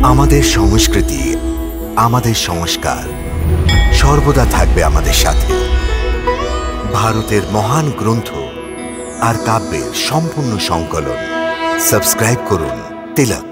আমাদের সংস্কৃতি, আমাদের সংস্কার সর্বদা থাকবে আমাদের সাথে। ভারতের মহান গ্রন্থ আর কাব্যের সম্পূর্ণ সংকলন। সাবস্ক্রাইব করুন তিলক।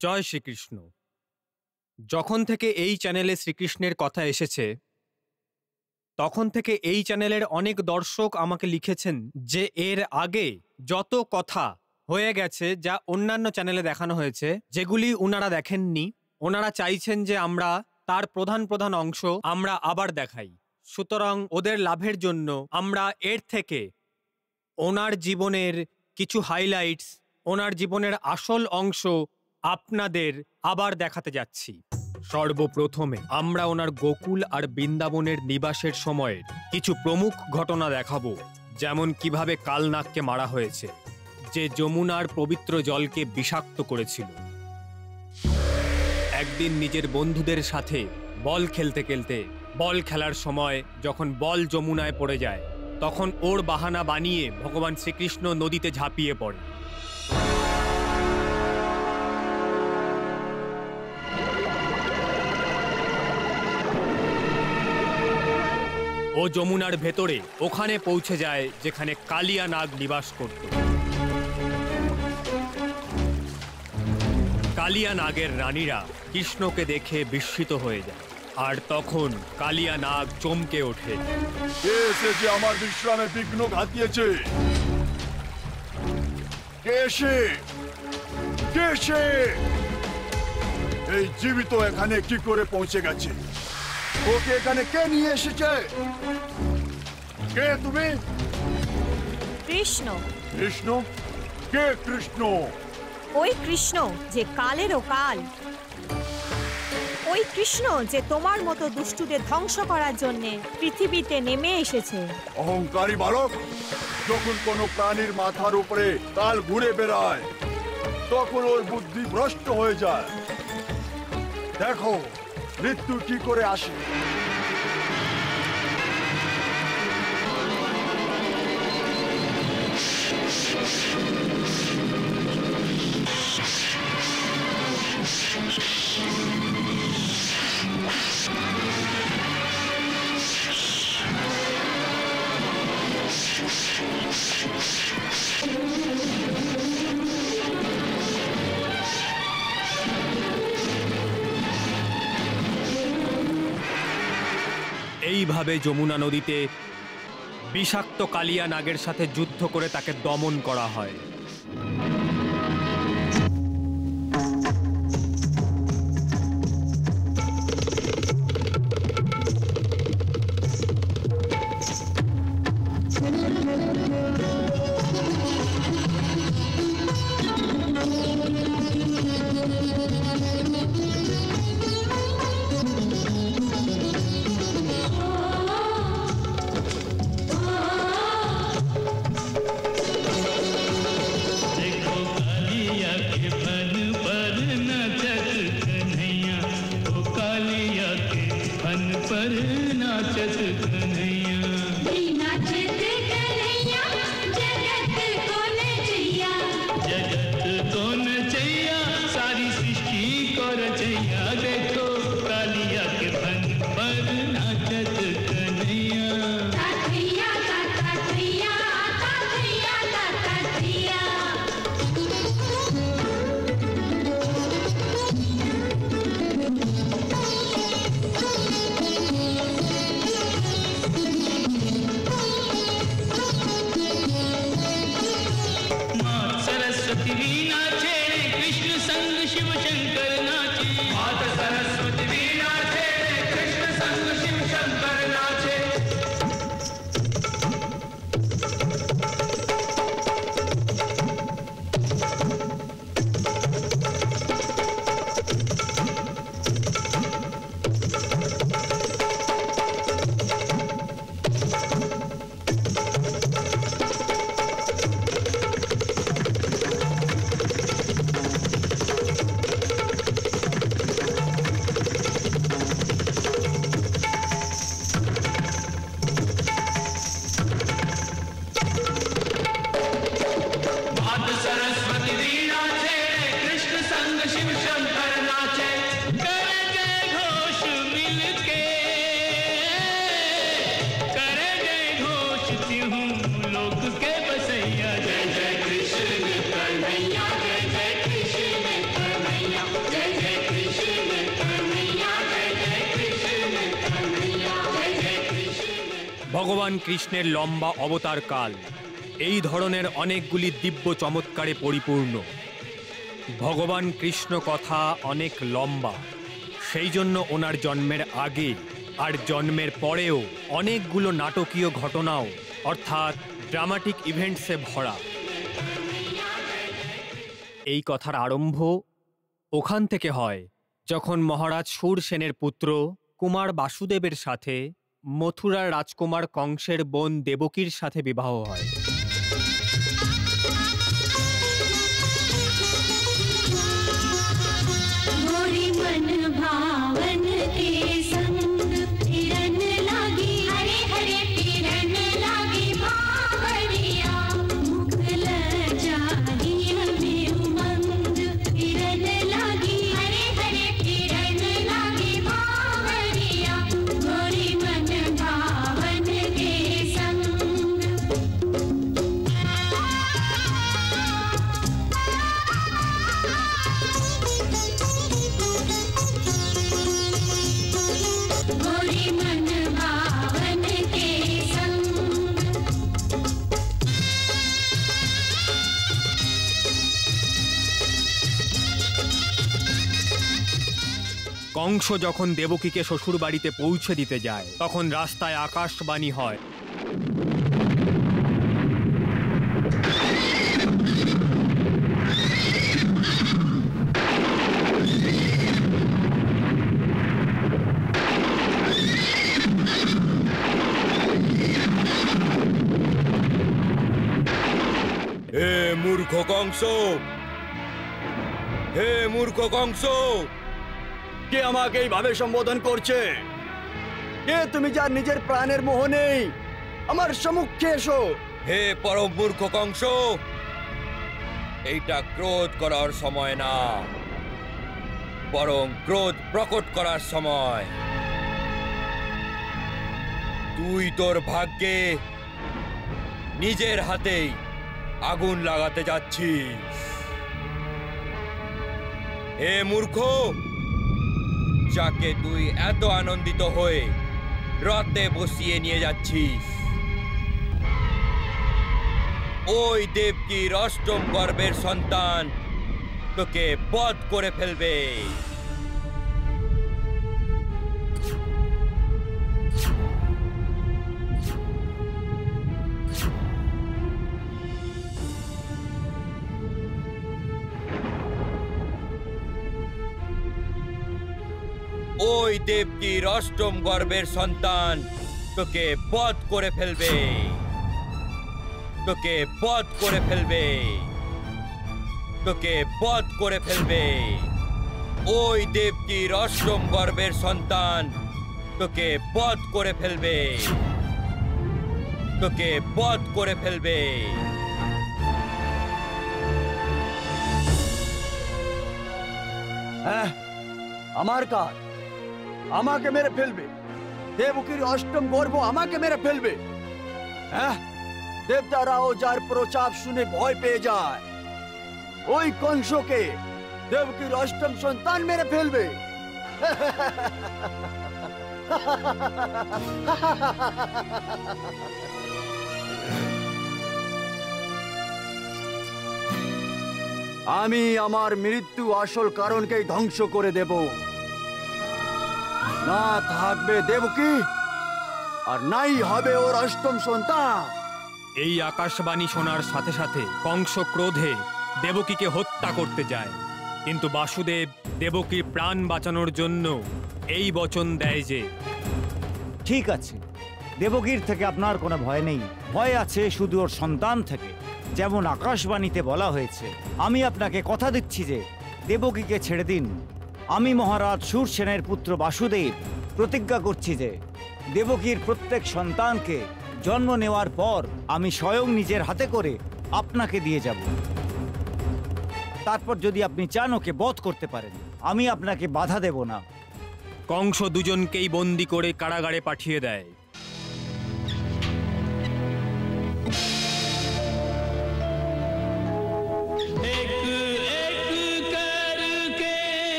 জয় শ্রীকৃষ্ণ। যখন থেকে এই চ্যানেলে শ্রীকৃষ্ণের কথা এসেছে তখন থেকে এই চ্যানেলের অনেক দর্শক আমাকে লিখেছেন যে এর আগে যত কথা হয়ে গেছে যা অন্যান্য চ্যানেলে দেখানো হয়েছে যেগুলি ওনারা দেখেননি, ওনারা চাইছেন যে আমরা তার প্রধান প্রধান অংশ আমরা আবার দেখাই। সুতরাং ওদের লাভের জন্য আমরা এর থেকে ওনার জীবনের কিছু হাইলাইটস, ওনার জীবনের আসল অংশ আপনাদের আবার দেখাতে যাচ্ছি। সর্বপ্রথমে আমরা ওনার গোকুল আর বৃন্দাবনের নিবাসের সময়ের কিছু প্রমুখ ঘটনা দেখাবো, যেমন কিভাবে কালনাগকে মারা হয়েছে, যে যমুনার পবিত্র জলকে বিষাক্ত করেছিল। একদিন নিজের বন্ধুদের সাথে বল খেলতে খেলতে বল খেলার সময় যখন বল যমুনায় পড়ে যায় তখন ওর বাহানা বানিয়ে ভগবান শ্রীকৃষ্ণ নদীতে ঝাঁপিয়ে পড়ে। ও যমুনার ভেতরে ওখানে পৌঁছে যায় যেখানে কালিয়া নাগ নিবাস করত। কালিয়া নাগের রানীরা কৃষ্ণকে দেখে বিস্মিত হয়ে যায়, আর তখন কালিয়া নাগ চমকে ওঠে। কে এসেছে আমার বিশ্রামে বিঘ্ন ঘাতিয়েছে? কে সে? কে সে? এই জীবিত এখানে কি করে পৌঁছে গেছে? ওকে এখানে কে নিয়ে এসেছে? কে তুমি? কৃষ্ণ। কৃষ্ণ? কে কৃষ্ণ? ওই কৃষ্ণ যে কালেরও কাল, ওই কৃষ্ণ যে তোমার মতো দুষ্টুদের ধ্বংস করার জন্য পৃথিবীতে নেমে এসেছে। অহংকারী বালক, যখন কোনো প্রাণীর মাথার উপরে কাল ঘুরে বেড়ায় তখন ওর বুদ্ধি ভ্রষ্ট হয়ে যায়। দেখো মৃত্যু কি করে আসে। এইভাবে যমুনা নদীতে বিষাক্ত কালিয়া নাগের সাথে যুদ্ধ করে তাকে দমন করা হয়। ভগবান কৃষ্ণের লম্বা অবতার কাল এই ধরনের অনেকগুলি দিব্য চমৎকারে পরিপূর্ণ। ভগবান কৃষ্ণ কথা অনেক লম্বা, সেই জন্য ওনার জন্মের আগে আর জন্মের পরেও অনেকগুলো নাটকীয় ঘটনাও অর্থাৎ ড্রামাটিক ইভেন্টসে ভরা। এই কথার আরম্ভ ওখান থেকে হয় যখন মহারাজ শূরসেনের পুত্র কুমার বাসুদেবের সাথে মথুরার রাজকুমার কংসের বোন দেবকীর সাথে বিবাহ হয়। কংস যখন দেবকীকে শ্বশুর বাড়িতে পৌঁছে দিতে যায় তখন রাস্তায় আকাশবাণী হয়, হে মূর্খ কংস, হে মূর্খ কংস, কে আমাকে এইভাবে সম্বোধন করছে? কে তুমি যার নিজের প্রাণের মোহ নেই? আমার সম্মুখে এসো। হে পরম মূর্খ কংস, এইটা ক্রোধ করার সময় না, বরং ক্রোধ প্রকট করার সময়। তুই তোর ভাগ্যে নিজের হাতেই আগুন লাগাতে যাচ্ছিস। হে মূর্খ, যাকে তুই এত আনন্দিত হয়ে রথে বসিয়ে নিয়ে যাচ্ছিস, ওই দেবকীর অষ্টম গর্ভের সন্তান তোকে বধ করে ফেলবে। ওই দেবকীর অষ্টম গর্ভের সন্তান তোকে বধ করে ফেলবে, তোকে বধ করে ফেলবে, তোকে বধ করে ফেলবে। ওই দেবকীর অষ্টম গর্ভের সন্তান তোকে বধ করে ফেলবে, তোকে বধ করে ফেলবে। হ্যাঁ, আমার কাজ, আমাকে মেরে ফেলবে। দেবকীর অষ্টম গর্ভ আমাকে মেরে ফেলবে। হ্যাঁ, দেবতারাও যার প্রচাপ শুনে ভয় পেয়ে যায়। ওই কংসকে দেবকীর অষ্টম সন্তান মেরে ফেলবে। আমি আমার মৃত্যু আসল কারণকেই ধ্বংস করে দেব। না থাকবে দেবকী, আর নাই হবে ওর অষ্টম সন্তান। এই আকাশবাণী শোনার সাথে সাথে কংস ক্রোধে দেবকীকে হত্যা করতে যায়, কিন্তু বাসুদেব দেবকীর প্রাণ বাঁচানোর জন্য এই বচন দেয় যে ঠিক আছে, দেবকীর থেকে আপনার কোনো ভয় নেই, ভয় আছে শুধু ওর সন্তান থেকে। যেমন আকাশবাণীতে বলা হয়েছে, আমি আপনাকে কথা দিচ্ছি যে দেবকীকে ছেড়ে দিন। আমি মহারাজ শূরসেনের পুত্র বাসুদেব প্রতিজ্ঞা করছি যে দেবকীর প্রত্যেক সন্তানকে জন্ম নেওয়ার পর আমি স্বয়ং নিজের হাতে করে আপনাকে দিয়ে যাব। তারপর যদি আপনি চান ওকে বধ করতে পারেন, আমি আপনাকে বাধা দেব না। কংস দুজনকেই বন্দি করে কারাগারে পাঠিয়ে দেয়।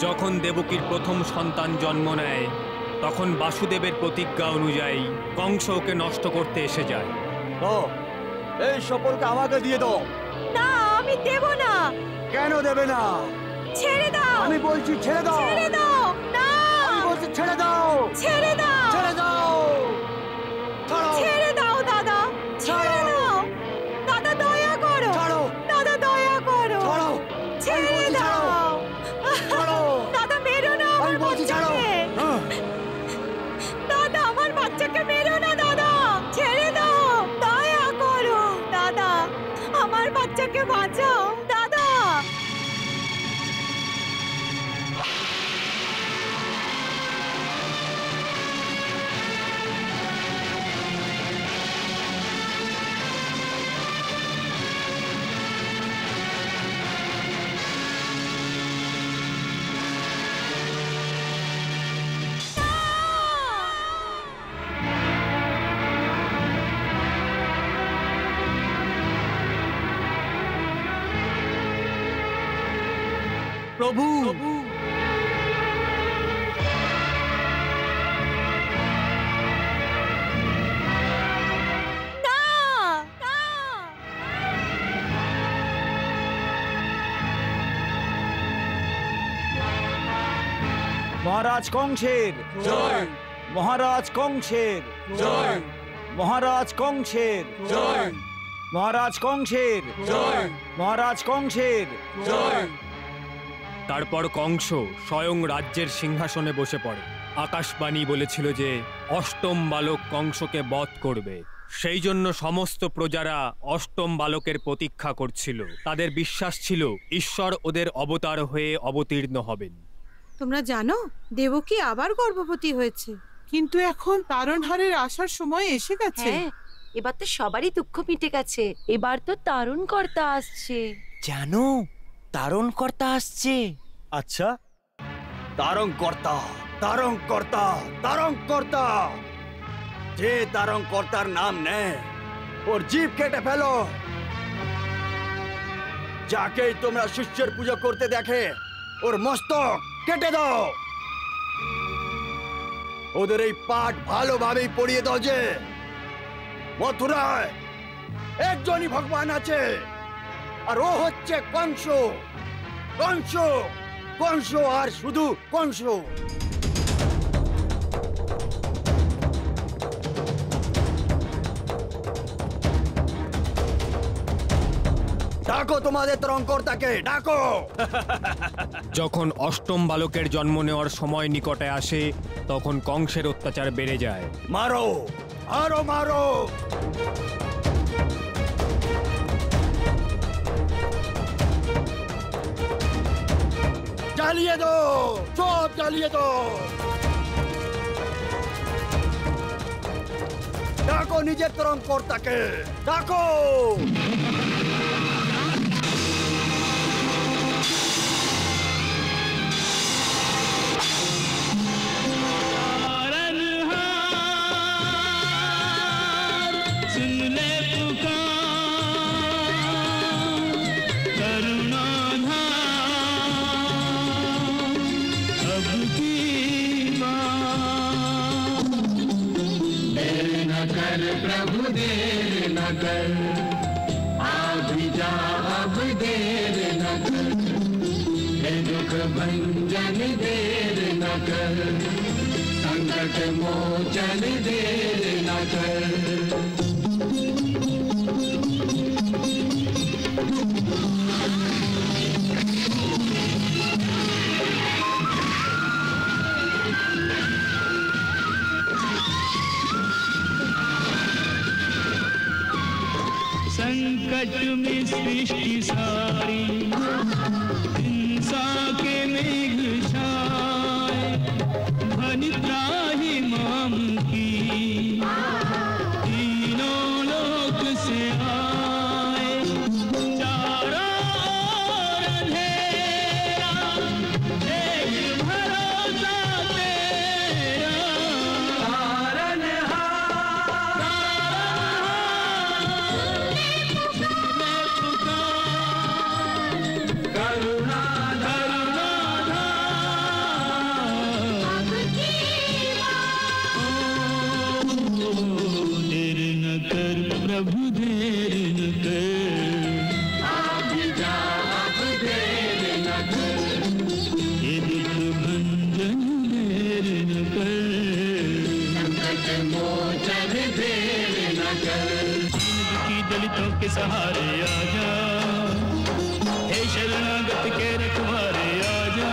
যখন দেবকীর প্রথম সন্তান জন্ম নেয়, তখন বাসুদেবের প্রতিজ্ঞা অনুযায়ী কংস ওকে নষ্ট করতে এসে যায়। তো এই সফলকে আমাকে দিয়ে দাও। না, আমি দেব না। কেন দেবে না? ছেড়ে দাও। আমি বলছি ছেড়ে দাও। ছেড়ে দাও। না, আমি বলছি ছেড়ে দাও। ছেড়ে দাও। ছেড়ে দাও। ছাড়ো। ছেড়ে দাও দাদা, ছেড়ে দাও। দাদা দয়া করো। ছাড়ো। দাদা দয়া করো। ছাড়ো। ছেড়ে দাও। ছাড়ো। দাদা মেরো না আমার আমি বলছি ছাড়ো। বাচ্চাকে। দাদা আমার বাচ্চাকে মেরো না দাদা, ছেড়ে দাও। দয়া করো দাদা, আমার বাচ্চাকে বাঁচাও দাদা। প্রভু। না, না। মহারাজ কংসের জয় মহারাজ কংসের জয় মহারাজ কংসের জয় মহারাজ কংসের জয় মহারাজ কংসের জয়। তারপর কংস স্বয়ং রাজ্যের সিংহাসনে বসে পড়ে। আকাশবাণী বলেছিল যে অষ্টম বালক কংসকে বধ করবে। সেই জন্য সমস্ত প্রজারা অষ্টম বালকের প্রতীক্ষা করছিল। তাদের বিশ্বাস ছিল ঈশ্বর ওদের অবতার হয়ে অবতীর্ণ হবেন। তোমরা জানো দেবকী আবার গর্ভবতী হয়েছে। কিন্তু এখন তারণহারের আসার সময় এসে গেছে। হ্যাঁ, এবার তো সবারই দুঃখ মিটে গেছে। এবার তো তারণকর্তা আসছে। জানো তারণকর্তা আসছে। আচ্ছা, তারণকর্তা তারণকর্তা তারণকর্তা, যে তারণকর্তার নাম নেয় ওর জিভ কেটে ফেলো। যাকেই তোমরা শিষ্যের পূজা করতে দেখে ওর মস্তক কেটে দাও। ওদের এই পাঠ ভালোভাবেই পড়িয়ে দাও যে মথুরায় একজনই ভগবান আছে, আর ও হচ্ছে কংস। কংস কংস আর শুধু কংস। ডাকো তোমাদের তরঙ্কর্তাকে, ডাকো। যখন অষ্টম বালকের জন্ম নেওয়ার সময় নিকটে আসে তখন কংসের অত্যাচার বেড়ে যায়। মারো আরো মারো। জ্বালিয়ে দো, সব জ্বালিয়ে দো। ডাকো নিজের তরঙ্কর্তাকে, ডাকো। संकट में सृष्टि सारी हिंसा के मेघ छाए, भनि त्राहि माम की तीनों लोक से आए। चारों ओर अंधेरा, एक भरोसा तेरा। दलितों के सहारे आजा, हे शरणागत के रखवारे आजा।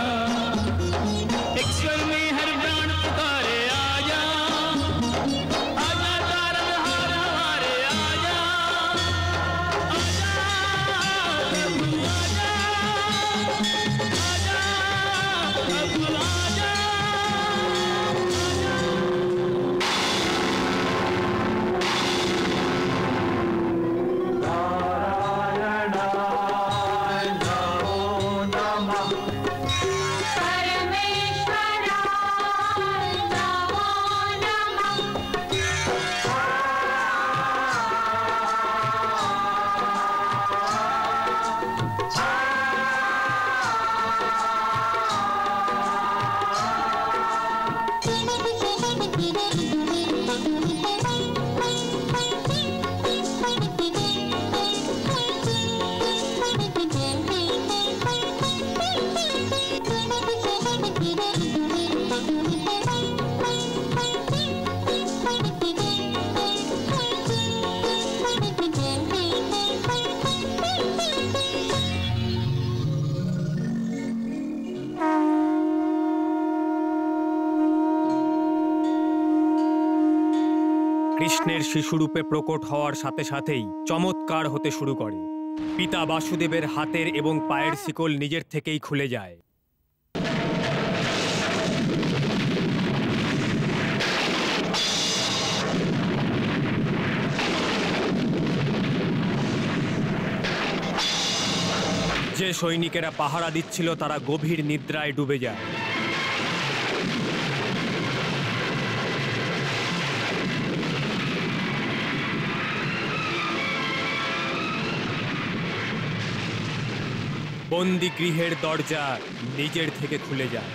एक स्वर में हर प्राण पुकारे आजा, आजा तारनहार हमारे आजा। आजा प्रभु आजा, आजा प्रभु आजा। नारायण কৃষ্ণের শিশুরূপে প্রকট হওয়ার সাথে সাথেই চমৎকার হতে শুরু করে। পিতা বাসুদেবের হাতের এবং পায়ের শিকল নিজের থেকেই খুলে যায়। যে সৈনিকেরা পাহারা দিচ্ছিল তারা গভীর নিদ্রায় ডুবে যায়। বন্দি গৃহের দরজা নিজের থেকে খুলে যায়।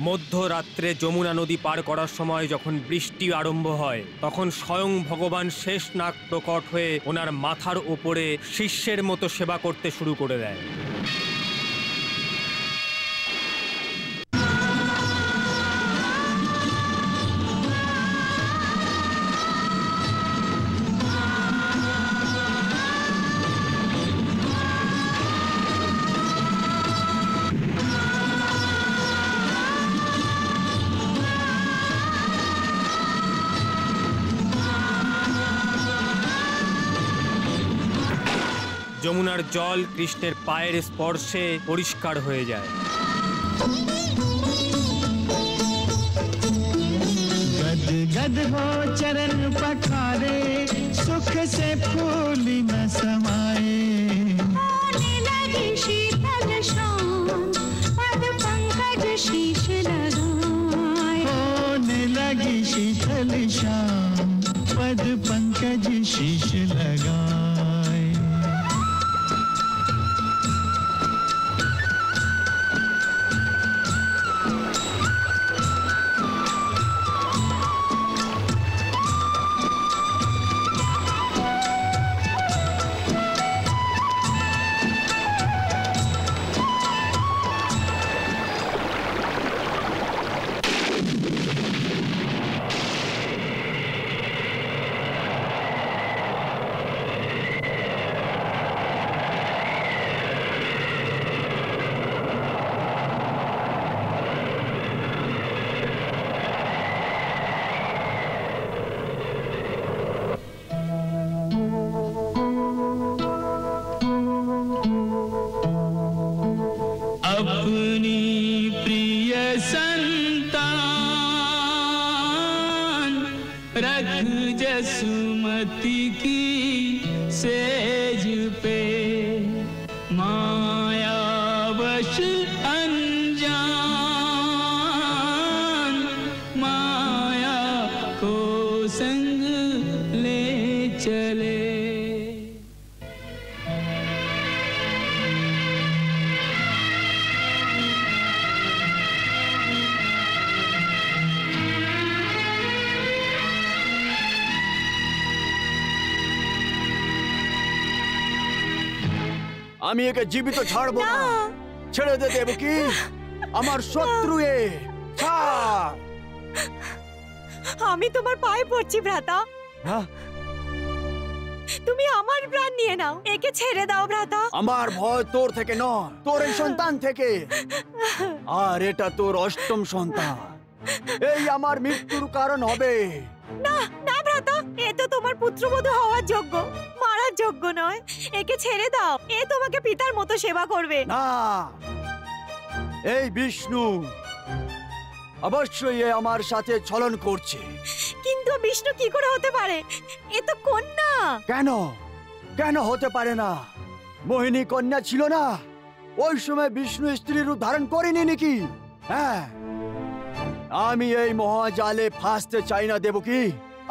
মধ্যরাত্রে যমুনা নদী পার করার সময় যখন বৃষ্টি আরম্ভ হয় তখন স্বয়ং ভগবান শেষনাগ প্রকট হয়ে ওনার মাথার ওপরে শিষ্যের মতো সেবা করতে শুরু করে দেয়। যমুনার জল কৃষ্ণের পায়ের স্পর্শে পরিষ্কার হয়ে যায়। गद गद हो चरण पखारे सुख से फूल न समाए होने लगी शीतल शाम पद पंकज शीश लगाए होने लगी शीतल शाम पद पंकज शीश लगाए। की सेज पे मायावश अनजान माया को संग ले चले। আমি একে জীবিত ছাড়বো না। ছেড়ে দে দেবকী, আমার শত্রু এ। ছাড়। আমি তোমার পায়ে পড়ছি ভ্রাতা। তুমি আমার প্রাণ নিয়ে নাও, একে ছেড়ে দাও ভ্রাতা। আমার ভয় তোর থেকে নয়, তোর এই সন্তান থেকে। আর এটা তোর অষ্টম সন্তান, এই আমার মৃত্যুর কারণ হবে। না না ভ্রাতা, এ তো তোমার পুত্রবধূ হওয়ার যোগ্য, মারার যোগ্য নয়। একে ছেড়ে দাও, এ তোমাকে পিতার মতো সেবা করবে। না, এই বিষ্ণু অবশ্যই এ আমার সাথে ছলন করছে। কিন্তু বিষ্ণু কি করে হতে পারে? এ তো কন্যা। কেন কেন হতে পারে না? মোহিনী কন্যা ছিল না? ওই সময় বিষ্ণু স্ত্রীর রূপ ধারণ করেনি নাকি? হ্যাঁ, আমি এই মহাজালে ফাঁসতে চাই না দেবকী,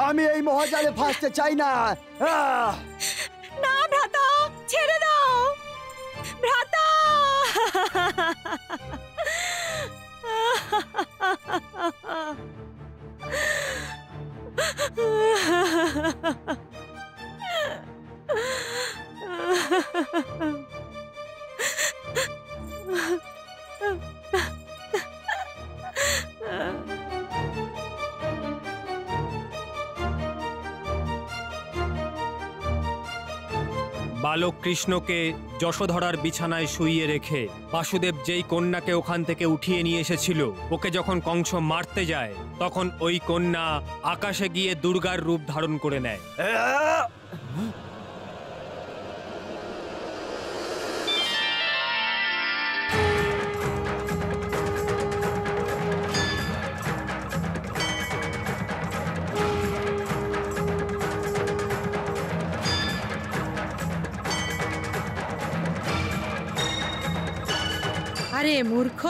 আমি এই মহাজালে ফাঁসতে চাই না। না ভ্রাতা, ছেড়ে দাও ভ্রাতা। বালক কৃষ্ণকে যশোধরার বিছানায় শুইয়ে রেখে বাসুদেব যেই কন্যাকে ওখান থেকে উঠিয়ে নিয়ে এসেছিল, ওকে যখন কংস মারতে যায় তখন ওই কন্যা আকাশে গিয়ে দুর্গার রূপ ধারণ করে নেয়। আরে মূর্খ,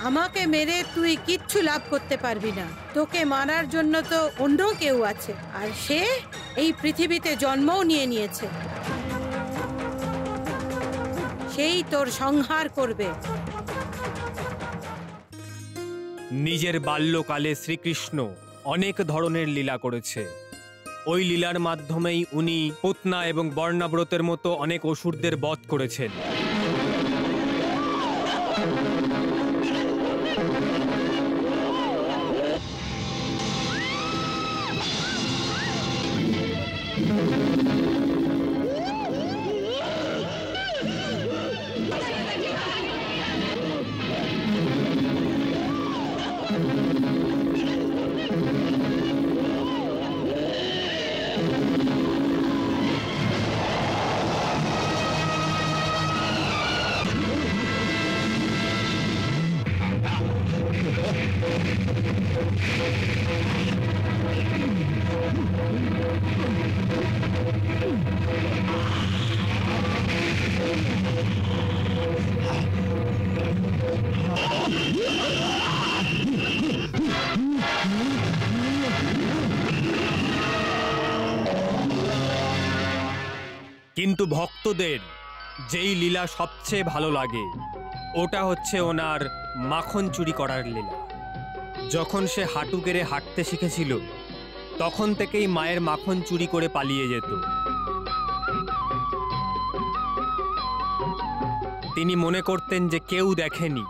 আমাকে মেরে তুই কিচ্ছু লাভ করতে পারবি না। তোকে মারার জন্য তো অন্য কেউ আছে, আর সে এই পৃথিবীতে জন্মও নিয়ে নিয়েছে। সেই তোর সংহার করবে। নিজের বাল্যকালে শ্রীকৃষ্ণ অনেক ধরনের লীলা করেছে। ওই লীলার মাধ্যমেই উনি পুতনা এবং বর্ণাব্রতের মতো অনেক অসুরদের বধ করেছেন। কিন্তু ভক্তদের যেই লীলা সবচেয়ে ভালো লাগে ওটা হচ্ছে ওনার মাখন চুরি করার লীলা। যখন সে হাঁটু গেড়ে হাঁটতে শিখেছিল তখন থেকেই মায়ের মাখন চুরি করে পালিয়ে যেত। তিনি মনে করতেন যে কেউ দেখেনি,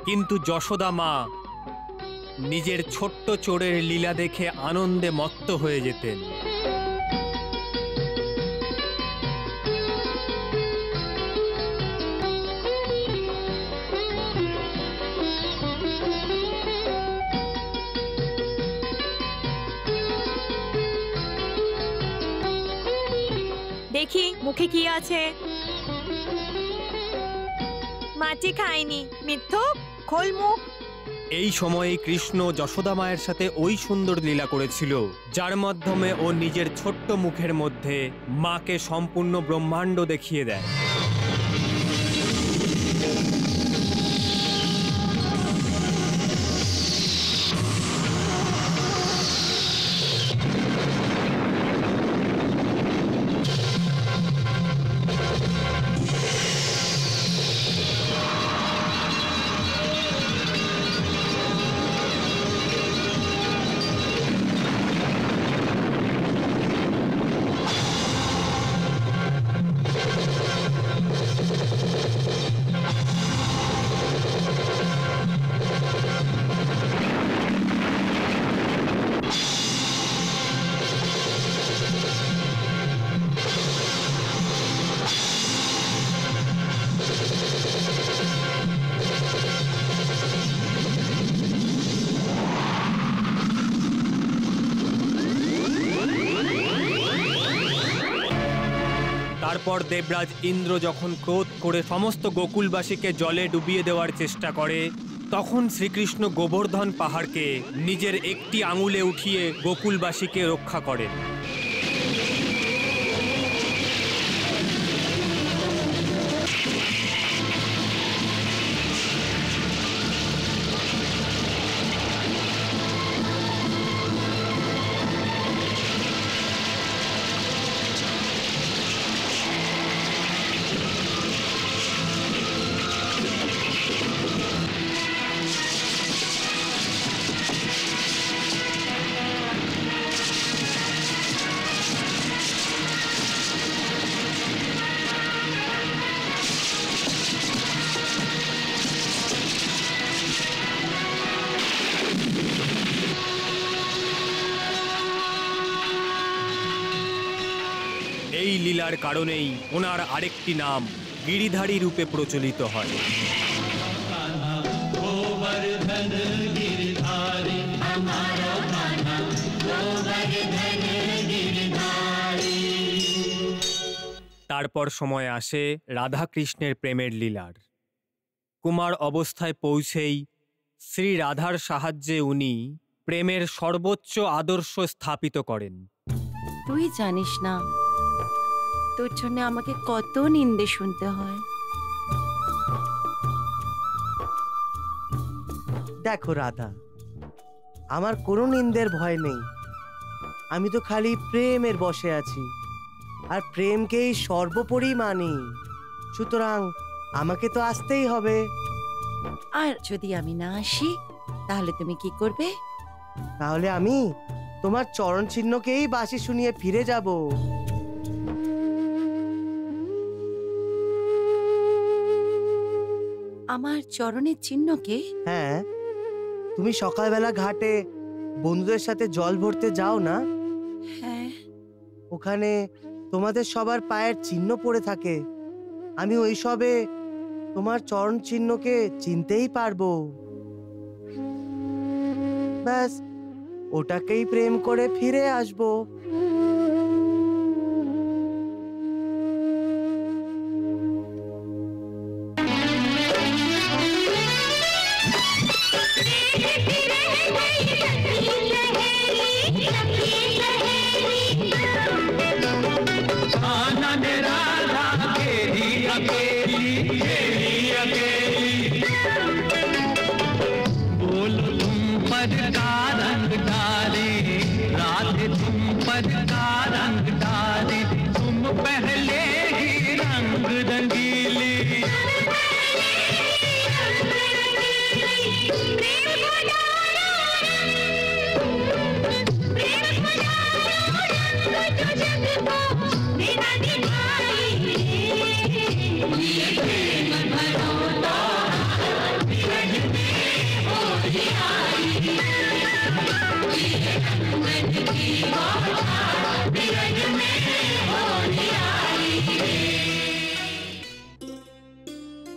কিন্তু যশোদা মা নিজের ছোট্ট চোরের লীলা দেখে আনন্দে মত্ত হয়ে যেতেন। দেখি মুখে কি আছে। মাছি খাইনি, মিথ্যুক, খোল মুখ। এই সময়েই কৃষ্ণ যশোদা মায়ের সাথে ওই সুন্দর লীলা করেছিল, যার মাধ্যমে ও নিজের ছোট্ট মুখের মধ্যে মাকে সম্পূর্ণ ব্রহ্মাণ্ড দেখিয়ে দেয়। তারপর দেবরাজ ইন্দ্র যখন ক্রোধ করে সমস্ত গোকুলবাসীকে জলে ডুবিয়ে দেওয়ার চেষ্টা করে, তখন শ্রীকৃষ্ণ গোবর্ধন পাহাড়কে নিজের একটি আঙুলে উঠিয়ে গোকুলবাসীকে রক্ষা করেন। এই লীলার কারণেই ওনার আরেকটি নাম গিরিধারী রূপে প্রচলিত হয়। তারপর সময় আসে রাধাকৃষ্ণের প্রেমের লীলার। কুমার অবস্থায় পৌঁছেই শ্রী রাধার সাহায্যে উনি প্রেমের সর্বোচ্চ আদর্শ স্থাপিত করেন। তুই জানিস না তোর জন্য আমাকে কত নিন্দে শুনতে হয়। দেখো রাধা, আমার কোনো নিন্দের ভয় নেই। আমি তো খালি প্রেমের বশে আছি, আর প্রেমকেই সর্বোপরি মানি। সুতরাং আমাকে তো আসতেই হবে। আর যদি আমি না আসি তাহলে তুমি কি করবে? তাহলে আমি তোমার চরণ চিহ্নকেই বাঁশি শুনিয়ে ফিরে যাব। আমার চরণের চিহ্নকে? হ্যাঁ, তুমি সকালবেলা ঘাটে বন্ধুদের সাথে জল ভরতে যাও না? হ্যাঁ। ওখানে তোমাদের সবার পায়ের চিহ্ন পড়ে থাকে। আমি ওই সবে তোমার চরণ চিহ্নকে চিনতেই পারবো। ব্যাস, ওটাকেই প্রেম করে ফিরে আসবো।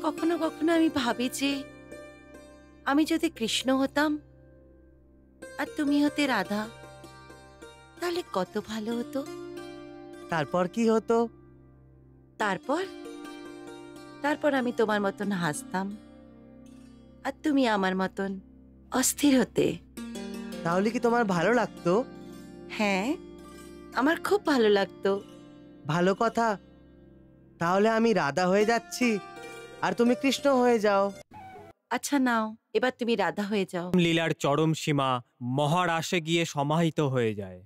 কখনো কখনো আমি ভাবি যে আমি যদি কৃষ্ণ হতাম আর তুমি হতে রাধা, তাহলে কত ভালো হতো। তারপর কি হতো? তারপর আমি তোমার মতন হাসতাম আর তুমি আমার মতন অস্থির হতে। তাহলে কি তোমার ভালো লাগতো? হ্যাঁ, আমার খুব ভালো লাগতো। ভালো কথা। তাহলে আমি রাধা হয়ে যাচ্ছি আর তুমি কৃষ্ণ হয়ে যাও। আচ্ছা নাও, এবার তুমি রাধা হয়ে যাও। লীলার চরম সীমা মহারাসে গিয়ে সমাহিত হয়ে যায়।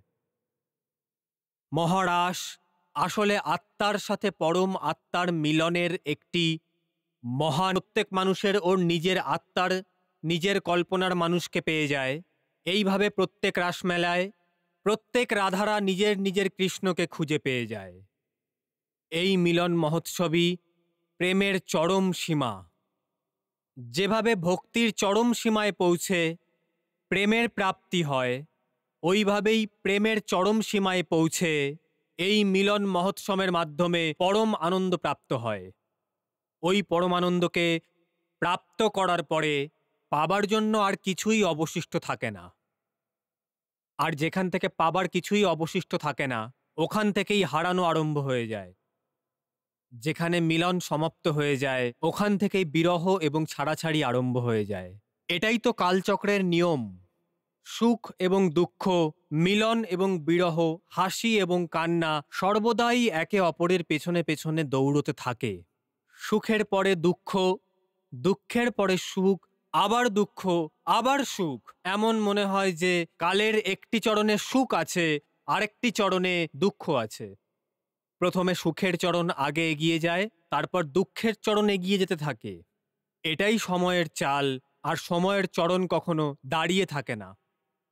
মহারাস আসলে আত্মার সাথে পরম আত্মার মিলনের একটি মহান। প্রত্যেক মানুষের ওর নিজের আত্মার নিজের কল্পনার মানুষকে পেয়ে যায়। এইভাবে প্রত্যেক রাসমেলায় প্রত্যেক রাধারা নিজের নিজের কৃষ্ণকে খুঁজে পেয়ে যায়। এই মিলন মহোৎসবই প্রেমের চরম সীমা। যেভাবে ভক্তির চরম সীমায় পৌঁছে প্রেমের প্রাপ্তি হয়, ওইভাবেই প্রেমের চরম সীমায় পৌঁছে এই মিলন মহোৎসবের মাধ্যমে পরম আনন্দ প্রাপ্ত হয়। ওই পরমানন্দকে প্রাপ্ত করার পরে পাবার জন্য আর কিছুই অবশিষ্ট থাকে না। আর যেখান থেকে পাবার কিছুই অবশিষ্ট থাকে না, ওখান থেকেই হারানো আরম্ভ হয়ে যায়। যেখানে মিলন সমাপ্ত হয়ে যায়, ওখান থেকেই বিরহ এবং ছাড়াছাড়ি আরম্ভ হয়ে যায়। এটাই তো কালচক্রের নিয়ম। সুখ এবং দুঃখ, মিলন এবং বিরহ, হাসি এবং কান্না সর্বদাই একে অপরের পেছনে পেছনে দৌড়তে থাকে। সুখের পরে দুঃখ, দুঃখের পরে সুখ, আবার দুঃখ, আবার সুখ। এমন মনে হয় যে কালের একটি চরণে সুখ আছে, আরেকটি চরণে দুঃখ আছে। প্রথমে সুখের চরণ আগে এগিয়ে যায়, তারপর দুঃখের চরণ এগিয়ে যেতে থাকে। এটাই সময়ের চাল, আর সময়ের চরণ কখনো দাঁড়িয়ে থাকে না।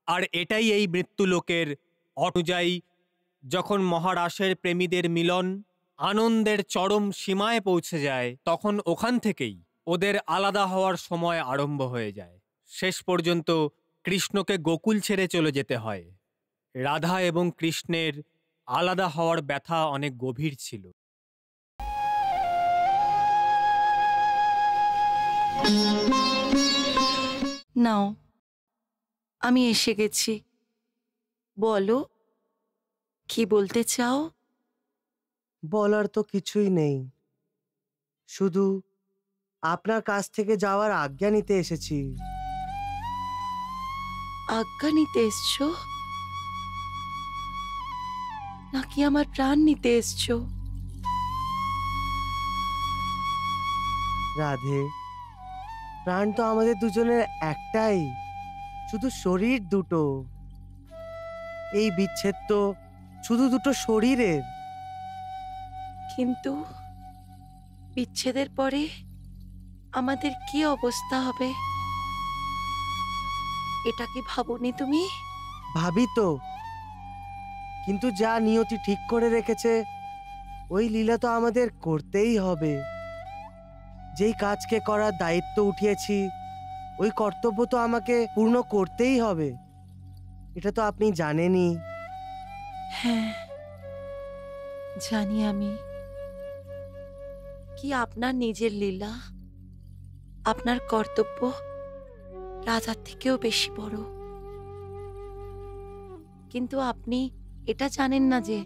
আর এটাই এই মৃত্যুলোকের অনুযায়ী যখন মহারাসের প্রেমীদের মিলন আনন্দের চরম সীমায় পৌঁছে যায়, তখন ওখান থেকেই ওদের আলাদা হওয়ার সময় আরম্ভ হয়ে যায়। শেষ পর্যন্ত কৃষ্ণকে গোকুল ছেড়ে চলে যেতে হয়। রাধা এবং কৃষ্ণের আলাদা হওয়ার ব্যথা অনেক গভীর ছিল। নাও, আমি এসে গেছি। বলো, কি বলতে চাও? বলার তো কিছুই নেই, শুধু আপনার কাছ থেকে যাওয়ার আজ্ঞা নিতে এসেছি। আজ্ঞা নিতে এসছো নাকি আমার প্রাণ নিতে এসছো? রাধে, প্রাণ তো আমাদের দুজনের একটাই, শুধু শরীর দুটো। এই বিচ্ছেদ তো শুধু দুটো শরীরের। কিন্তু বিচ্ছেদের পরে আমাদের কি অবস্থা হবে, এটা কি ভাবোনি তুমি? ভাবি তো, কিন্তু যা নিয়তি ঠিক করে রেখেছে ওই লীলা তো আমাদের করতেই হবে। যেই কাজকে করার দায়িত্ব উঠিয়েছি ওই কর্তব্য তো আমাকে পূর্ণ করতেই হবে। এটা তো আপনি জানেনই। হ্যাঁ, জানি আমি। কি আপনার নিজের লীলা, আপনার কর্তব্য রাধার থেকেও বেশি বড়। কিন্তু আপনি এটা জানেন না যে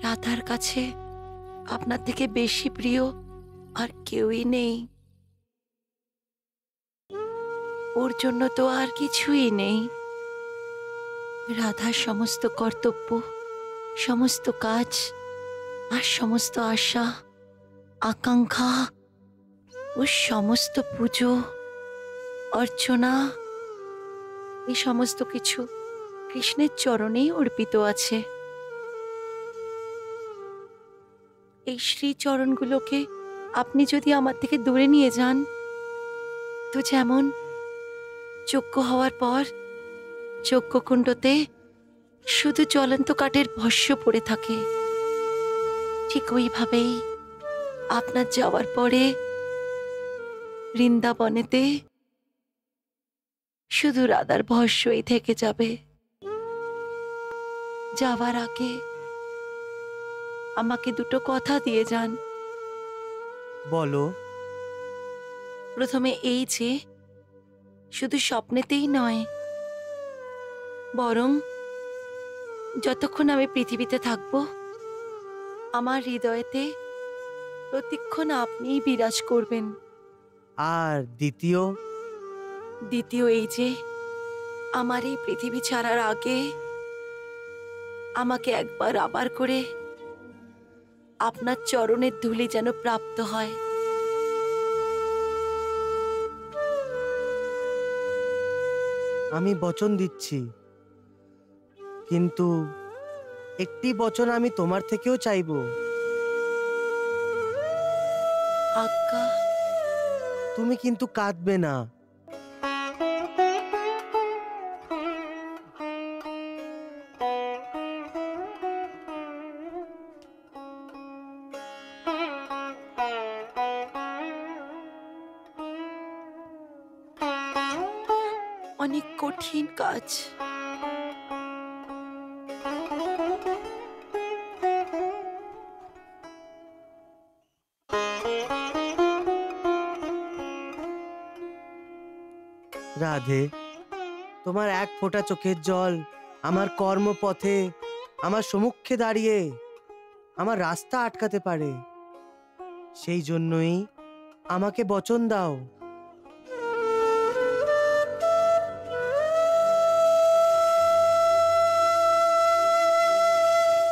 রাধার কাছে আপনার থেকে বেশি প্রিয় আর কেউই নেই। ওর জন্য তো আর কিছুই নেই। রাধার সমস্ত কর্তব্য, সমস্ত কাজ আর সমস্ত আশা আকাঙ্ক্ষা ও সমস্ত পুজো অর্চনা, এই সমস্ত কিছু কৃষ্ণের চরণেই অর্পিত আছে। এই শ্রীচরণগুলোকে আপনি যদি আমার থেকে দূরে নিয়ে যান, তো যেমন যজ্ঞ হওয়ার পর যজ্ঞকুণ্ডতে শুধু জ্বলন্ত কাঠের ভস্য পড়ে থাকে, ঠিক ওইভাবেই আপনার যাওয়ার পরে বৃন্দাবনেতে শুধু রাধার ভস্যই থেকে যাবে। যাওয়ার আগে আমাকে দুটো কথা দিয়ে যান। বলো। প্রথমে এই যে শুধু স্বপ্নেতেই নয়, বরং যতক্ষণ আমি পৃথিবীতে থাকব আমার হৃদয়েতে প্রতিক্ষণ আপনিই বিরাজ করবেন। আর দ্বিতীয়? দ্বিতীয় এই যে আমার এই পৃথিবী ছাড়ার আগে আমাকে একবার আবার করে আপনার চরণের ধূলি যেন প্রাপ্ত হয়। আমি বচন দিচ্ছি, কিন্তু একটি বচন আমি তোমার থেকেও চাইবো। আজ্ঞা। তুমি কিন্তু কাঁদবে না। অনেক কঠিন কাজ। রাধে, তোমার এক ফোঁটা চোখের জল আমার কর্মপথে, আমার সম্মুখে দাঁড়িয়ে আমার রাস্তা আটকাতে পারে। সেই জন্যই আমাকে বচন দাও।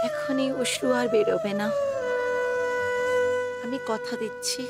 এখনই অশ্রু আর বেরোবে না, আমি কথা দিচ্ছি।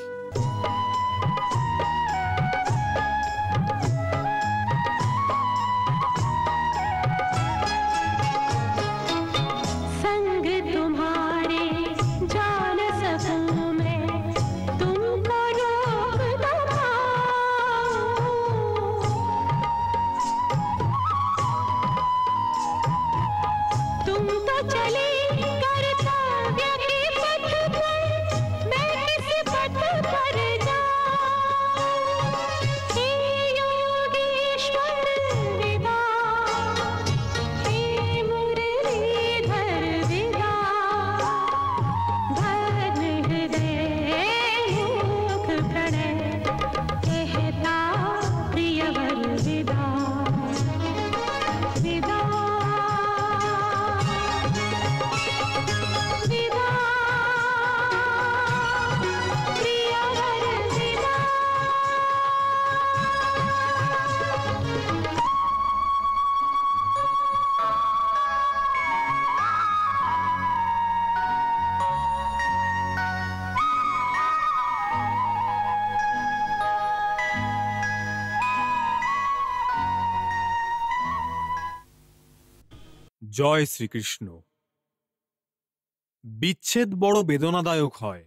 জয় শ্রীকৃষ্ণ। বিচ্ছেদ বড় বেদনাদায়ক হয়।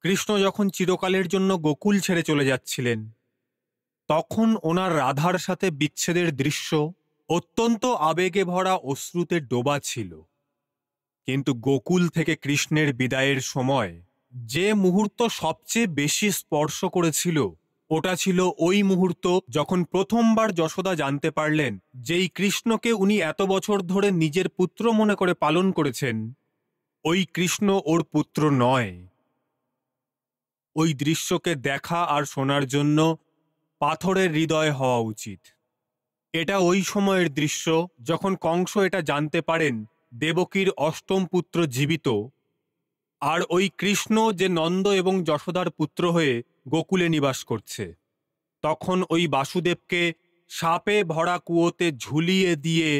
কৃষ্ণ যখন চিরকালের জন্য গোকুল ছেড়ে চলে যাচ্ছিলেন, তখন ওনার রাধার সাথে বিচ্ছেদের দৃশ্য অত্যন্ত আবেগে ভরা অশ্রুতে ডোবা ছিল। কিন্তু গোকুল থেকে কৃষ্ণের বিদায়ের সময় যে মুহূর্ত সবচেয়ে বেশি স্পর্শ করেছিল, ওটা ছিল ওই মুহূর্ত যখন প্রথমবার যশোদা জানতে পারলেন যেই কৃষ্ণকে উনি এত বছর ধরে নিজের পুত্র মনে করে পালন করেছেন, ওই কৃষ্ণ ওর পুত্র নয়। ওই দৃশ্যকে দেখা আর শোনার জন্য পাথরের হৃদয় হওয়া উচিত। এটা ওই সময়ের দৃশ্য যখন কংস এটা জানতে পারেন দেবকীর অষ্টম পুত্র জীবিত, আর ওই কৃষ্ণ যে নন্দ এবং যশোদার পুত্র হয়ে গোকুলে নিবাস করছে। তখন ওই বাসুদেবকে সাপে ভরা কুয়োতে ঝুলিয়ে দিয়ে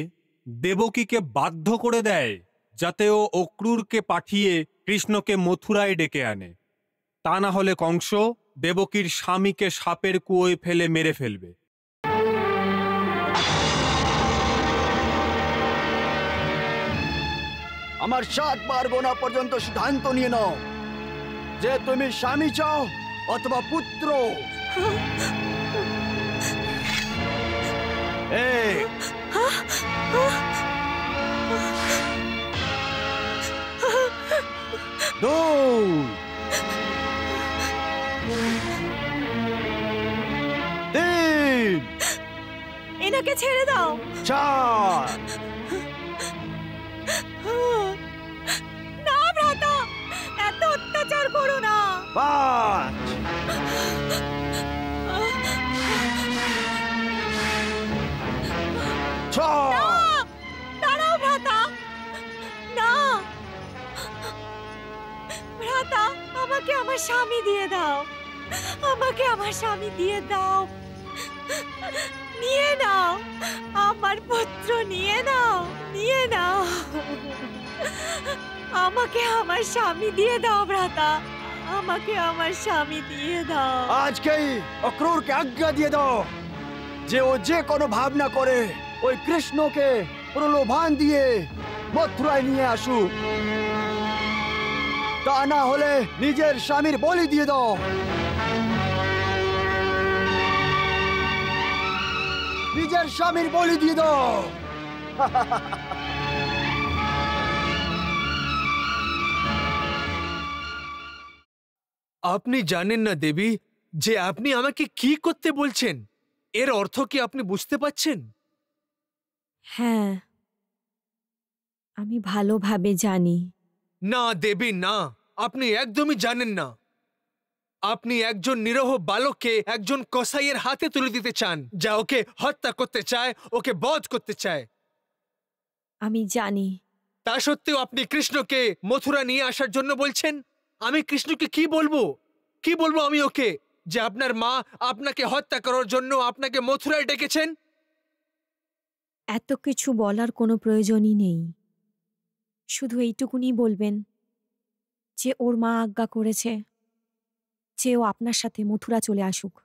দেবকীকে বাধ্য করে দেয় যাতে ও অক্রূরকে পাঠিয়ে কৃষ্ণকে মথুরায় ডেকে আনে। তা না হলে কংস দেবকীর স্বামীকে সাপের কুয়োয় ফেলে মেরে ফেলবে। আমার 7 বার গোনা পর্যন্ত সিদ্ধান্ত নিয়ে নাও যে তুমি স্বামী চাও অথবা পুত্র। এনাকে ছেড়ে দাও। 4 না ভ্রাতা, এত অত্যাচার করো না। 5 দাঁড়াও ভ্রাতা, না ভ্রাতা, আমাকে আমার স্বামী দিয়ে দাও, আমাকে আমার স্বামী দিয়ে দাও। নিয়ে নাও, আমার পুত্র নিয়ে নাও, নিয়ে নাও। আমাকে আমার স্বামী দিয়ে দাও ভ্রাতা, আমাকে আমার স্বামী দিয়ে দাও। আজকেই অক্রূরকে আজ্ঞা দিয়ে দাও যে ও যে কোনো ভাবনা করে ওই কৃষ্ণকে প্রলোভন দিয়ে মথুরায় নিয়ে আসুক, তা না হলে নিজের স্বামীর বলি দিয়ে দাও। নিজের স্বামীর বলি দিয়ে দাও। আপনি জানেন না দেবী যে আপনি আমাকে কি করতে বলছেন? এর অর্থ কি আপনি বুঝতে পারছেন? হ্যাঁ, আমি ভালোভাবে জানি। না দেবী না, আপনি একদমই জানেন না। আপনি একজন নিরহ বালককে একজন কসাইয়ের হাতে তুলে দিতে চান, যা ওকে হত্যা করতে চায়, ওকে বধ করতে চায়। আমি জানি। তা সত্ত্বেও আপনি কৃষ্ণকে মথুরা নিয়ে আসার জন্য বলছেন। আমি কৃষ্ণকে কি বলবো? কি বলবো আমি ওকে যে আপনার মা আপনাকে হত্যা করার জন্য আপনাকে মথুরায় ডেকেছেন? এত কিছু বলার কোনো প্রয়োজনই নেই। শুধু এইটুকুনি বলবেন যে ওর মা আজ্ঞা করেছে যে ও আপনার সাথে মথুরা চলে আসুক।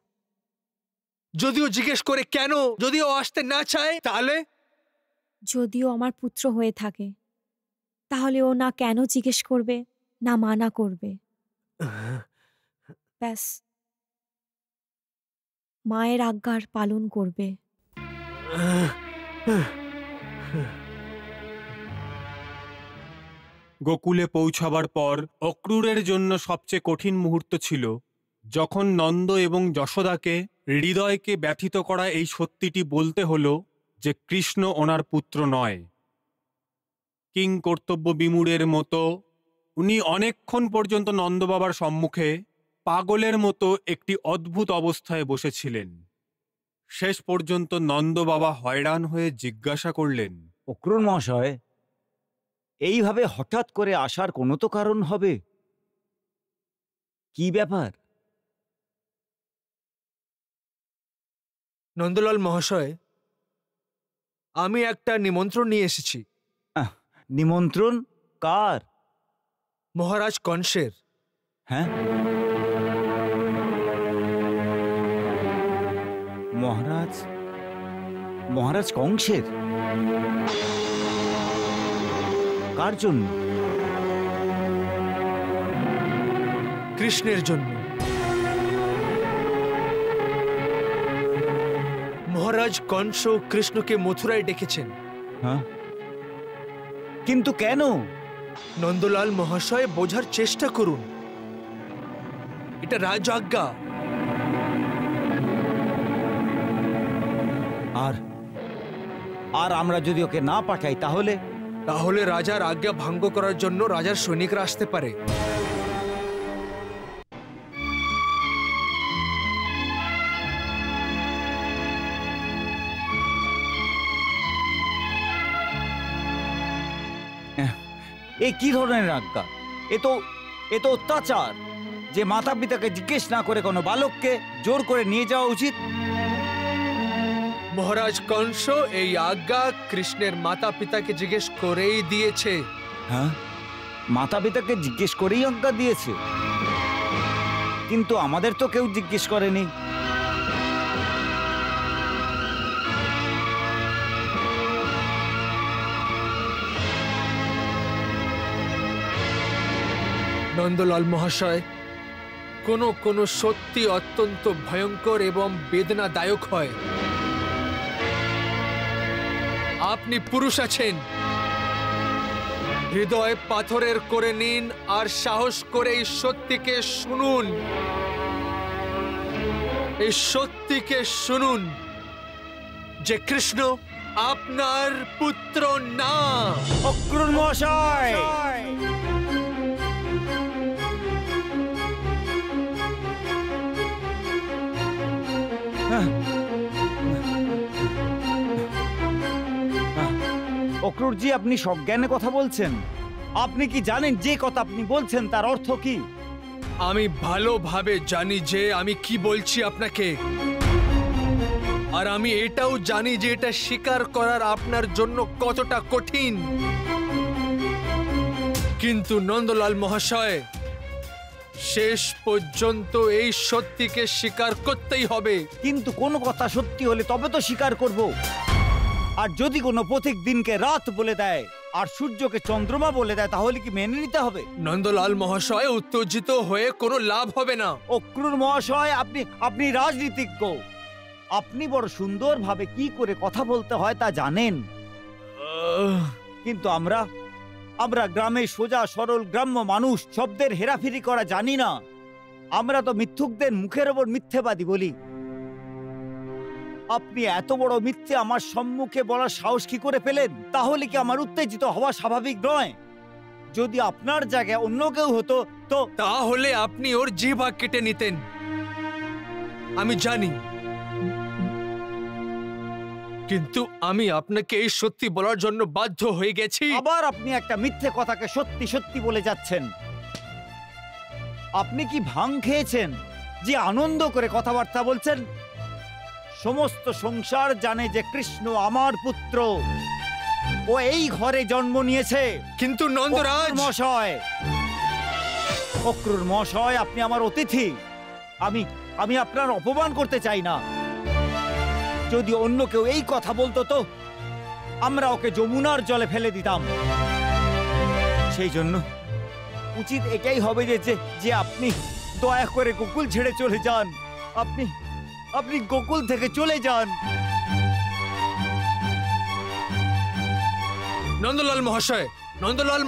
যদিও জিজ্ঞেস করে কেন, যদিও আসতে না চায়, তাহলে? যদিও আমার পুত্র হয়ে থাকে তাহলে ও না কেন জিজ্ঞেস করবে, না মানা করবে। ব্যাস, মায়ের আজ্ঞার পালন করবে। গোকুলে পৌঁছাবার পর অক্রূরের জন্য সবচেয়ে কঠিন মুহূর্ত ছিল যখন নন্দ এবং যশোদাকে হৃদয়কে ব্যথিত করা এই সত্যিটি বলতে হলো যে কৃষ্ণ ওনার পুত্র নয়। কিং কর্তব্য বিমূঢ়ের মতো উনি অনেকক্ষণ পর্যন্ত নন্দবাবার সম্মুখে পাগলের মতো একটি অদ্ভুত অবস্থায় বসেছিলেন। শেষ পর্যন্ত নন্দবাবা হয়রান হয়ে জিজ্ঞাসা করলেন, অক্রূর মহাশয়, এইভাবে হঠাৎ করে আসার কোনো তো কারণ হবে, কি ব্যাপার? নন্দলাল মহাশয়, আমি একটা নিমন্ত্রণ নিয়ে এসেছি। নিমন্ত্রণ? কার? মহারাজ কংসের। হ্যাঁ, মহারাজ? মহারাজ কংসের? কার জন্য? কৃষ্ণের জন্য। মহারাজ কংস কৃষ্ণকে মথুরায় ডেকেছেন। হ্যাঁ, কিন্তু কেন? নন্দলাল মহাশয়, বোঝার চেষ্টা করুন, এটা রাজ আজ্ঞা। আর আমরা যদি ওকে না পাঠাই তাহলে? তাহলে রাজার আজ্ঞা ভঙ্গ করার জন্য রাজার সৈনিকরা আসতে পারে। এ কি ধরনের আজ্ঞা? এ তো অত্যাচার, যে মাতা পিতাকে জিজ্ঞেস না করে কোনো বালককে জোর করে নিয়ে যাওয়া উচিত। মহারাজ কংস এই আজ্ঞা কৃষ্ণের মাতা পিতাকে জিজ্ঞেস করেই দিয়েছে। হ্যাঁ, মাতা পিতাকে জিজ্ঞেস করেই আজ্ঞা দিয়েছে, কিন্তু আমাদের তো কেউ জিজ্ঞেস করেনি। নন্দলাল মহাশয়, কোনো সত্যি অত্যন্ত ভয়ঙ্কর এবং বেদনাদায়ক হয়। আপনি পুরুষ আছেন, হৃদয় পাথরের করে নিন আর সাহস করে এই সত্যিকে শুনুন। এই সত্যিকে শুনুন যে কৃষ্ণ আপনার পুত্র না। অক্রূর মহাশয়, অক্রূরজি, আপনি সজ্ঞানে কথা বলছেন। আপনি কি জানেন যে কথা আপনি বলছেন তার অর্থ কি? আমি ভালোভাবে জানি যে আমি কি বলছি আপনাকে। আর আমি এটাও জানি যে এটা স্বীকার করার আপনার জন্য কতটা কঠিন। কিন্তু নন্দলাল মহাশয়, শেষ পর্যন্ত এই সত্যিকে স্বীকার করতেই হবে। কিন্তু কোনো কথা সত্যি হলে তবে তো স্বীকার করব। আর যদি কোনো পথিক দিনকে রাত বলে দেয় আর সূর্যকে চন্দ্রমা বলে দেয়, তাহলে কি মেনে নিতে হবে? নন্দলাল মহাশয়, উত্তেজিত হয়ে কোনো লাভ হবে না। অক্রূর মহাশয়, আপনি রাজনীতিজ্ঞ। আপনি বড় সুন্দরভাবে কি করে কথা বলতে হয় তা জানেন। কিন্তু আমরা গ্রামে সোজা সরল গ্রাম্য মানুষ, শব্দের হেরাফেরি করা জানি না। আমরা তো মিথ্যুকদের মুখের ওপর মিথ্যেবাদী বলি। আপনি এত বড় মিথ্যে আমার সম্মুখে বলার সাহস কি করে পেলেন? তাহলে কি আমার উত্তেজিত হওয়া স্বাভাবিক নয়? যদি আপনার জায়গায় অন্য কেউ হতো তো তাহলে আপনি ওর জিহ্বা কেটে নিতেন। আমি জানি, কিন্তু আমি আপনাকে এই সত্যি বলার জন্য বাধ্য হয়ে গেছি। আবার আপনি একটা মিথ্যে কথাকে সত্যি সত্যি বলে যাচ্ছেন। আপনি কি ভাং খেয়েছেন যে আনন্দ করে কথাবার্তা বলছেন? সমস্ত সংসার জানে যে কৃষ্ণ আমার পুত্র, ও এই ঘরে জন্ম নিয়েছে। কিন্তু নন্দরাজ মশাই, অক্রূর মশাই, আপনি আমার অতিথি। আমি আপনার অপমান করতে চাই না। যদি অন্য কেউ এই কথা বলতো তো আমরা ওকে যমুনার জলে ফেলে দিতাম। সেই জন্য উচিত এটাই হবে যে আপনি দয়া করে গোকুল ছেড়ে চলে যান। আপনি গোকুল থেকে চলে যান। নন্দলাল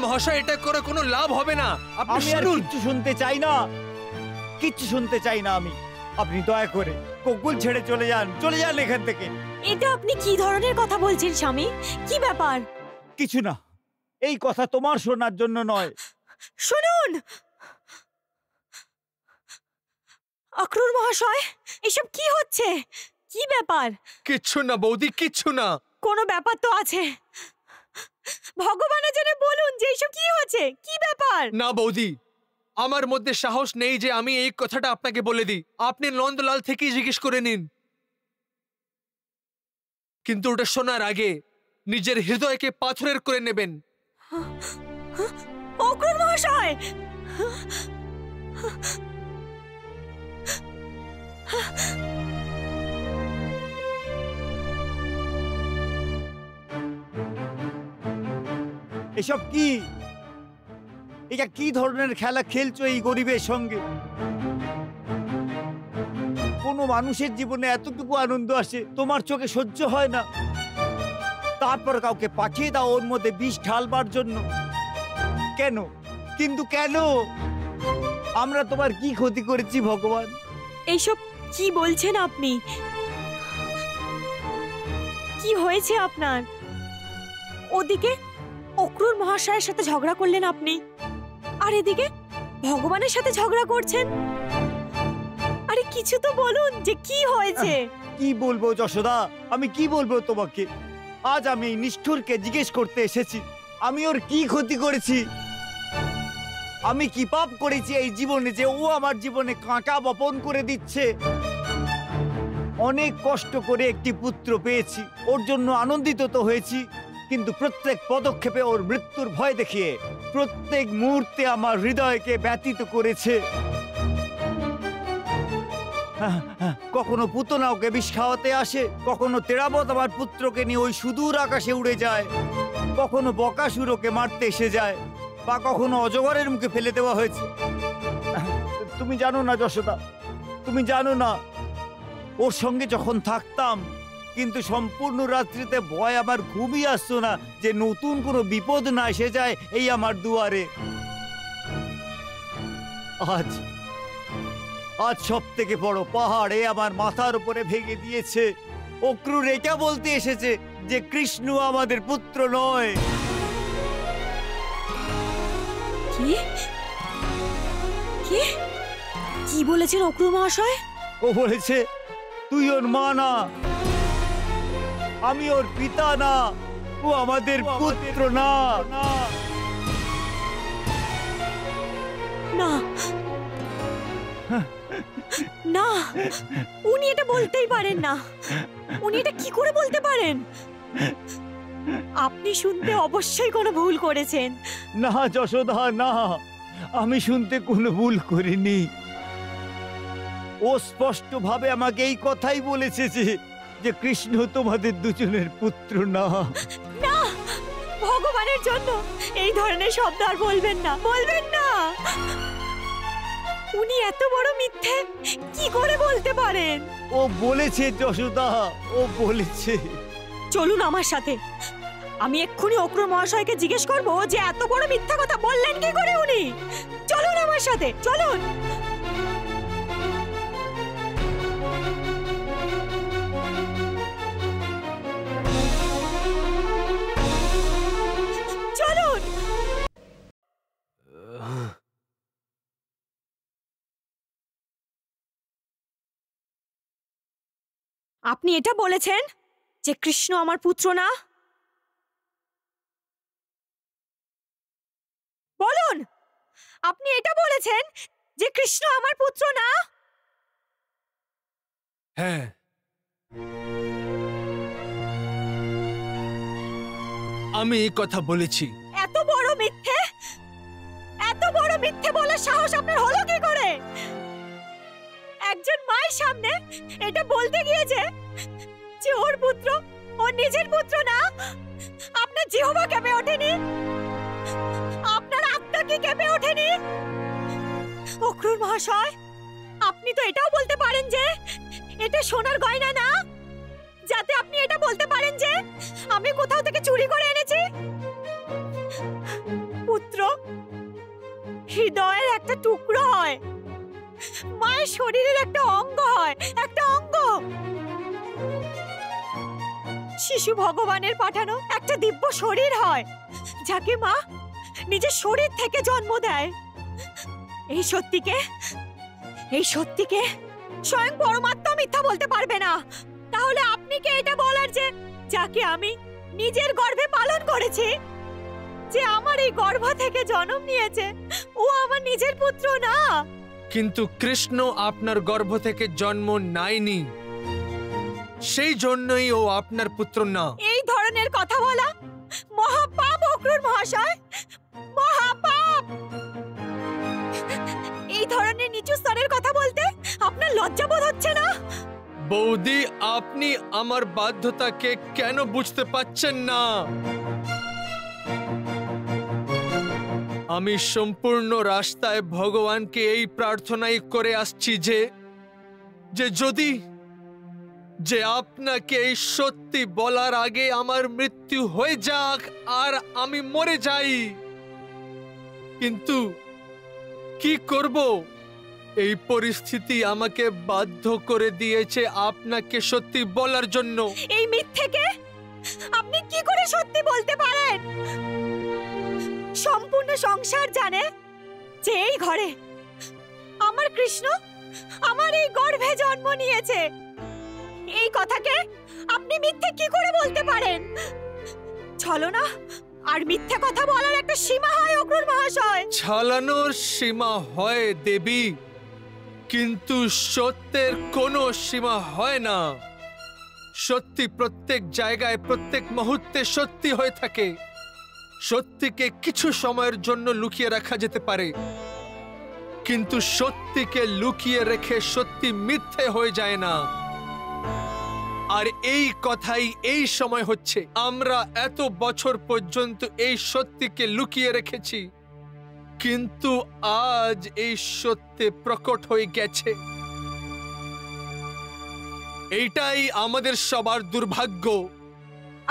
মহাশয়, এটা করে কোনো লাভ হবে না। আমি আর কিচ্ছু শুনতে চাই না, কিচ্ছু শুনতে চাই না আমি। আপনি দয়া করে গোকুল ছেড়ে চলে যান এখান থেকে। এটা আপনি কি ধরনের কথা বলছেন স্বামী? কি ব্যাপার? কিছু না, এই কথা তোমার শোনার জন্য নয়। শুনুন অক্রূর মহাশয়, এসব কি হচ্ছে? কি ব্যাপার? কিচ্ছু না বৌদি, কিচ্ছু না। কোনো ব্যাপার তো আছে। ভগবানের জন্য বলুন যে এসব কি হচ্ছে, কি ব্যাপার? না বৌদি, আমার মধ্যে সাহস নেই যে আমি এই কথাটা আপনাকে বলে দিই। আপনি নন্দলাল থেকেই জিজ্ঞেস করে নিন। কিন্তু ওটা শোনার আগে নিজের হৃদয়কে পাথরের করে নেবেন। অক্রূর মহাশয়, এসব কি? এটা কি ধরনের খেলা খেলছো এই গরিবের সঙ্গে? কোন মানুষের জীবনে এতটুকু আনন্দ আসে তোমার চোখে সহ্য হয় না? তারপর কাউকে পাঠিয়ে দাও ওর মধ্যে বিষ ঢালবার জন্য। কেন? কিন্তু কেন? আমরা তোমার কি ক্ষতি করেছি ভগবান? এইসব কি বলছেন আপনি? কি হয়েছে আপনার? ওদিকে অক্রূর মহাশয়ের সাথে ঝগড়া করলেন আপনি, আর এদিকে ভগবানের সাথে ঝগড়া করছেন। আরে কিছু তো বলুন যে কি হয়েছে। কি বলবো যশোদা, আমি কি বলবো তোমাকে? আজ আমি এই নিষ্ঠুরকে জিজ্ঞেস করতে এসেছি আমি ওর কি ক্ষতি করেছি, আমি কি পাপ করেছি এই জীবনে যে ও আমার জীবনে কাঁটা বপন করে দিচ্ছে। অনেক কষ্ট করে একটি পুত্র পেয়েছি, ওর জন্য আনন্দিত তো হয়েছি, কিন্তু প্রত্যেক পদক্ষেপে ওর মৃত্যুর ভয় দেখিয়ে প্রত্যেক মুহূর্তে আমার হৃদয়কে ব্যথিত করেছে। কখনো পুতনা ওকে বিষ খাওয়াতে আসে, কখনো তেরাবত আমার পুত্রকে নিয়ে ওই সুদূর আকাশে উড়ে যায়, কখনো বকাসুর ওকে মারতে এসে যায়, বা কখনো অজগরের মুখে ফেলে দেওয়া হয়েছে। তুমি জানো না যশোদা, তুমি জানো না, ওর সঙ্গে যখন থাকতাম কিন্তু সম্পূর্ণ রাত্রিতে ভয় আমার ঘুমই আসতো না যে নতুন কোনো বিপদ না এসে যায় এই আমার দুয়ারে। আজ সব থেকে বড় পাহাড়ে আমার মাথার উপরে ভেঙে দিয়েছে। অক্রূর এটা বলতে এসেছে যে কৃষ্ণ আমাদের পুত্র নয়। কি বলেছেন অক্রূর মহাশয়? ও বলেছে তুই ওর মা না, আমি ওর পিতা না, ও আমাদের পুত্র না। না না, উনি এটা বলতেই পারেন না। উনি এটা কি করে বলতে পারেন? আপনি শুনতে অবশ্যই কোনো ভুল করেছেন। না যশোদা, না, আমি শুনতে কোনো ভুল করিনি। ও স্পষ্টভাবে আমাকে এই কথাই বলেছে যে কৃষ্ণ তোমাদের দুজনের পুত্র না। না, ভগবানের জন্য এই ধরনের শব্দ আর বলবেন না, বলবেন না। উনি এত বড় মিথ্যে কি করে বলতে পারেন? ও বলেছে যশোদা, ও বলেছে। চলুন আমার সাথে, আমি এক্ষুনি অক্রূর মহাশয়কে জিজ্ঞেস করব যে এত বড় মিথ্যা কথা বললেন কি করে উনি। চলুন আমার সাথে, চলুন। চলুন। আপনি এটা বলেছেন যে কৃষ্ণ আমার পুত্র না? বলুন, আপনি এটা বলেছেন যে কৃষ্ণ আমার পুত্র না? হ্যাঁ, আমি এই কথা বলেছি। এত বড় মিথ্যে, এত বড় মিথ্যে বলার সাহস আপনার হলো কি করে? একজন মায়ের সামনে এটা বলতে গিয়েছে যে ওর পুত্র ওর নিজের পুত্র না। আপনার জিহ্বা কেঁপে ওঠেনি? আপনার আত্মা কি কেঁপে ওঠেনি? অক্রূর মহাশয়, আপনি তো এটাও বলতে পারেন যে এটা সোনার গয়না না, যাতে আপনি এটা বলতে পারেন যে আমি কোথাও থেকে চুরি করে এনেছি। পুত্র হৃদয়ের একটা টুকরো হয়, মায়ের শরীরের একটা অঙ্গ হয়, একটা অঙ্গ। শিশু ভগবানের পাঠানো একটা দিব্য শরীর হয়, যাকে মা নিজের শরীর থেকে জন্ম দেয়। এই সত্যিকে স্বয়ং পরমাত্মা মিথ্যা বলতে পারবে না। তাহলে আপনি কে এটা বলার যে যাকে আমি নিজের গর্ভে পালন করেছি, যে আমার এই গর্ভ থেকে জন্ম নিয়েছে, ও আমার নিজের পুত্র না? কিন্তু কৃষ্ণ আপনার গর্ভ থেকে জন্ম নেয়নি, সেই জন্যই ও আপনার পুত্র না। এই ধরনের কথা বলা মহাপাপ অক্রূর মহাশয়, মহাপাপ। এই ধরনের নিচু স্তরের কথা বলতে আপনার লজ্জা বোধ হচ্ছে না? বৌদি, আপনি আমার বাধ্যতাকে কেন বুঝতে পারছেন না? আমি সম্পূর্ণ রাস্তায় ভগবানকে এই প্রার্থনাই করে আসছি যে যদি যে আপনাকে এই সত্যি বলার আগে আমার মৃত্যু হয়ে যাক আর আমি মরে যাই। কিন্তু কি করব, এই পরিস্থিতি আমাকে বাধ্য করে দিয়েছে আপনাকে সত্যি বলার জন্য। এই মিথ্যেকে আপনি কি করে সত্যি বলতে পারেন? সম্পূর্ণ সংসার জানে যে এই ঘরে আমার কৃষ্ণ আমার এই গর্ভে জন্ম নিয়েছে। এই কথাকে আপনি মিথ্যে কি করে বলতে পারেন? ছলনা আর মিথ্যে কথা বলার একটা সীমা হয় অক্রূর মহাশয়। ছলনার সীমা হয় দেবী, কিন্তু সত্যের কোনো সীমা হয় না। সত্যি প্রত্যেক জায়গায় প্রত্যেক মুহূর্তে সত্যি হয়ে থাকে। সত্যিকে কিছু সময়ের জন্য লুকিয়ে রাখা যেতে পারে, কিন্তু সত্যিকে লুকিয়ে রেখে সত্যি মিথ্যে হয়ে যায় না। আর এই কথাই এই সময় হচ্ছে। আমরা এত বছর পর্যন্ত এই সত্যিকে লুকিয়ে রেখেছি, কিন্তু আজ এই সত্যি প্রকট হয়ে গেছে। এইটাই আমাদের সবার দুর্ভাগ্য।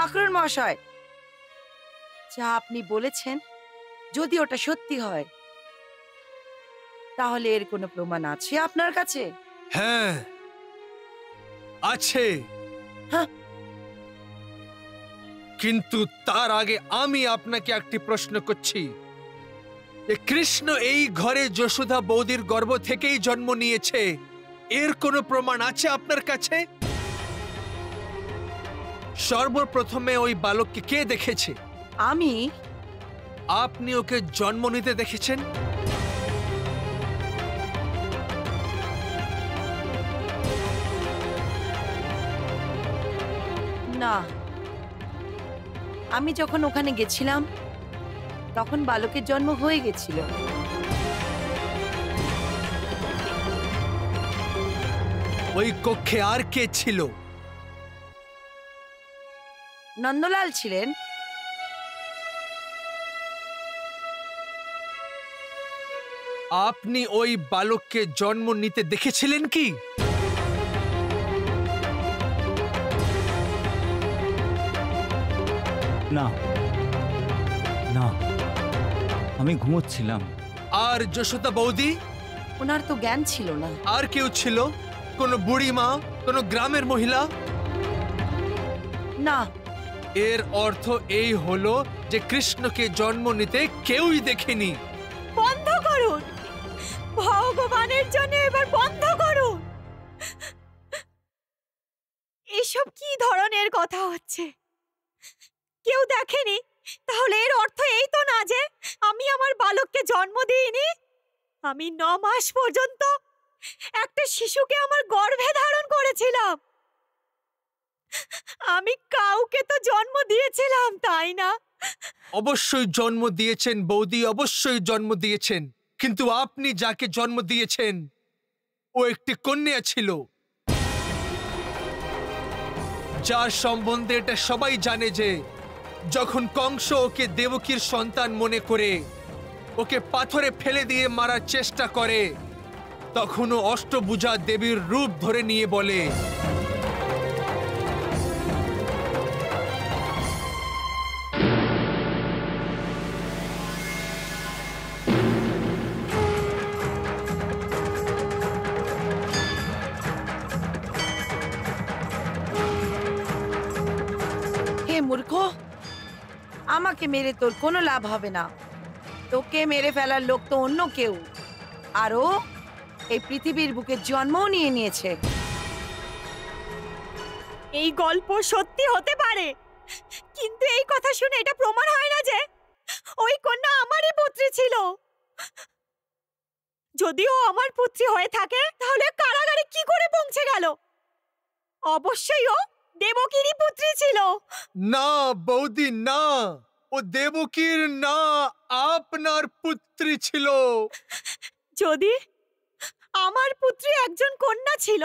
অক্রূর মহাশয়, যা আপনি বলেছেন যদি ওটা সত্যি হয়, তাহলে এর কোনো প্রমাণ আছে আপনার কাছে? হ্যাঁ আছে, কিন্তু তার আগে আমি আপনাকে একটি প্রশ্ন করছি। কৃষ্ণ এই ঘরে যশোদা বৌদির গর্ভ থেকেই জন্ম নিয়েছে, এর কোনো প্রমাণ আছে আপনার কাছে? সর্বপ্রথমে ওই বালককে কে দেখেছে? আমি। আপনি ওকে জন্ম নিতে দেখেছেন? না, আমি যখন ওখানে গেছিলাম তখন বালকের জন্ম হয়ে গেছিল। ওই কক্ষে আর কে ছিল? নন্দলাল ছিলেন। আপনি ওই বালককে জন্ম নিতে দেখেছিলেন কি? না না, আমি ঘুমোচ্ছিলাম। আর যশোদা বৌদি? ওনার তো জ্ঞান ছিল না। আর কেউ ছিল? কোনো বুড়ি মা, কোনো গ্রামের মহিলা? না। এর অর্থ এই হলো যে কৃষ্ণকে জন্ম নিতে কেউই দেখেনি। বন্ধ করুন, ভগবানের জন্য এবার বন্ধ করুন। এসব কি ধরনের কথা হচ্ছে? কেউ দেখেনি তাহলে এর অর্থ এই তো না যে আমি আমার বালককে জন্ম দিইনি। আমি 9 মাস পর্যন্ত একটা শিশুকে আমার গর্ভে ধারণ করেছিলাম। আমি কাউকে তো জন্ম দিয়েছিলাম, তাই না? অবশ্যই জন্ম দিয়েছেন বৌদি, অবশ্যই জন্ম দিয়েছেন, কিন্তু আপনি যাকে জন্ম দিয়েছেন ও একটি কন্যা ছিল, যার সম্বন্ধে এটা সবাই জানে যে যখন কংস ওকে দেবকীর সন্তান মনে করে ওকে পাথরে ফেলে দিয়ে মারার চেষ্টা করে, তখন ও অষ্টভুজা দেবীর রূপ ধরে নিয়ে বলে, হে মূর্খ, আমাকে মেরে তোর কোনো লাভ হবে না। তোকে মেরে ফেলার লোক তো অন্য কেউ, আরও এই পৃথিবীর বুকে জন্মও নিয়ে নিয়েছে। এই গল্প সত্যি হতে পারে, কিন্তু এই কথা শুনে এটা প্রমাণ হয় না যে ওই কন্যা আমারই পুত্রী ছিল। যদিও আমার পুত্রী হয়ে থাকে তাহলে কারাগারে কি করে পৌঁছে গেল? অবশ্যই ও দেবকীরই পুত্রী ছিল। না বৌদি না, ও দেবকীর না, আপনার পুত্রী ছিল। যদি আমার পুত্রী একজন কন্যা ছিল,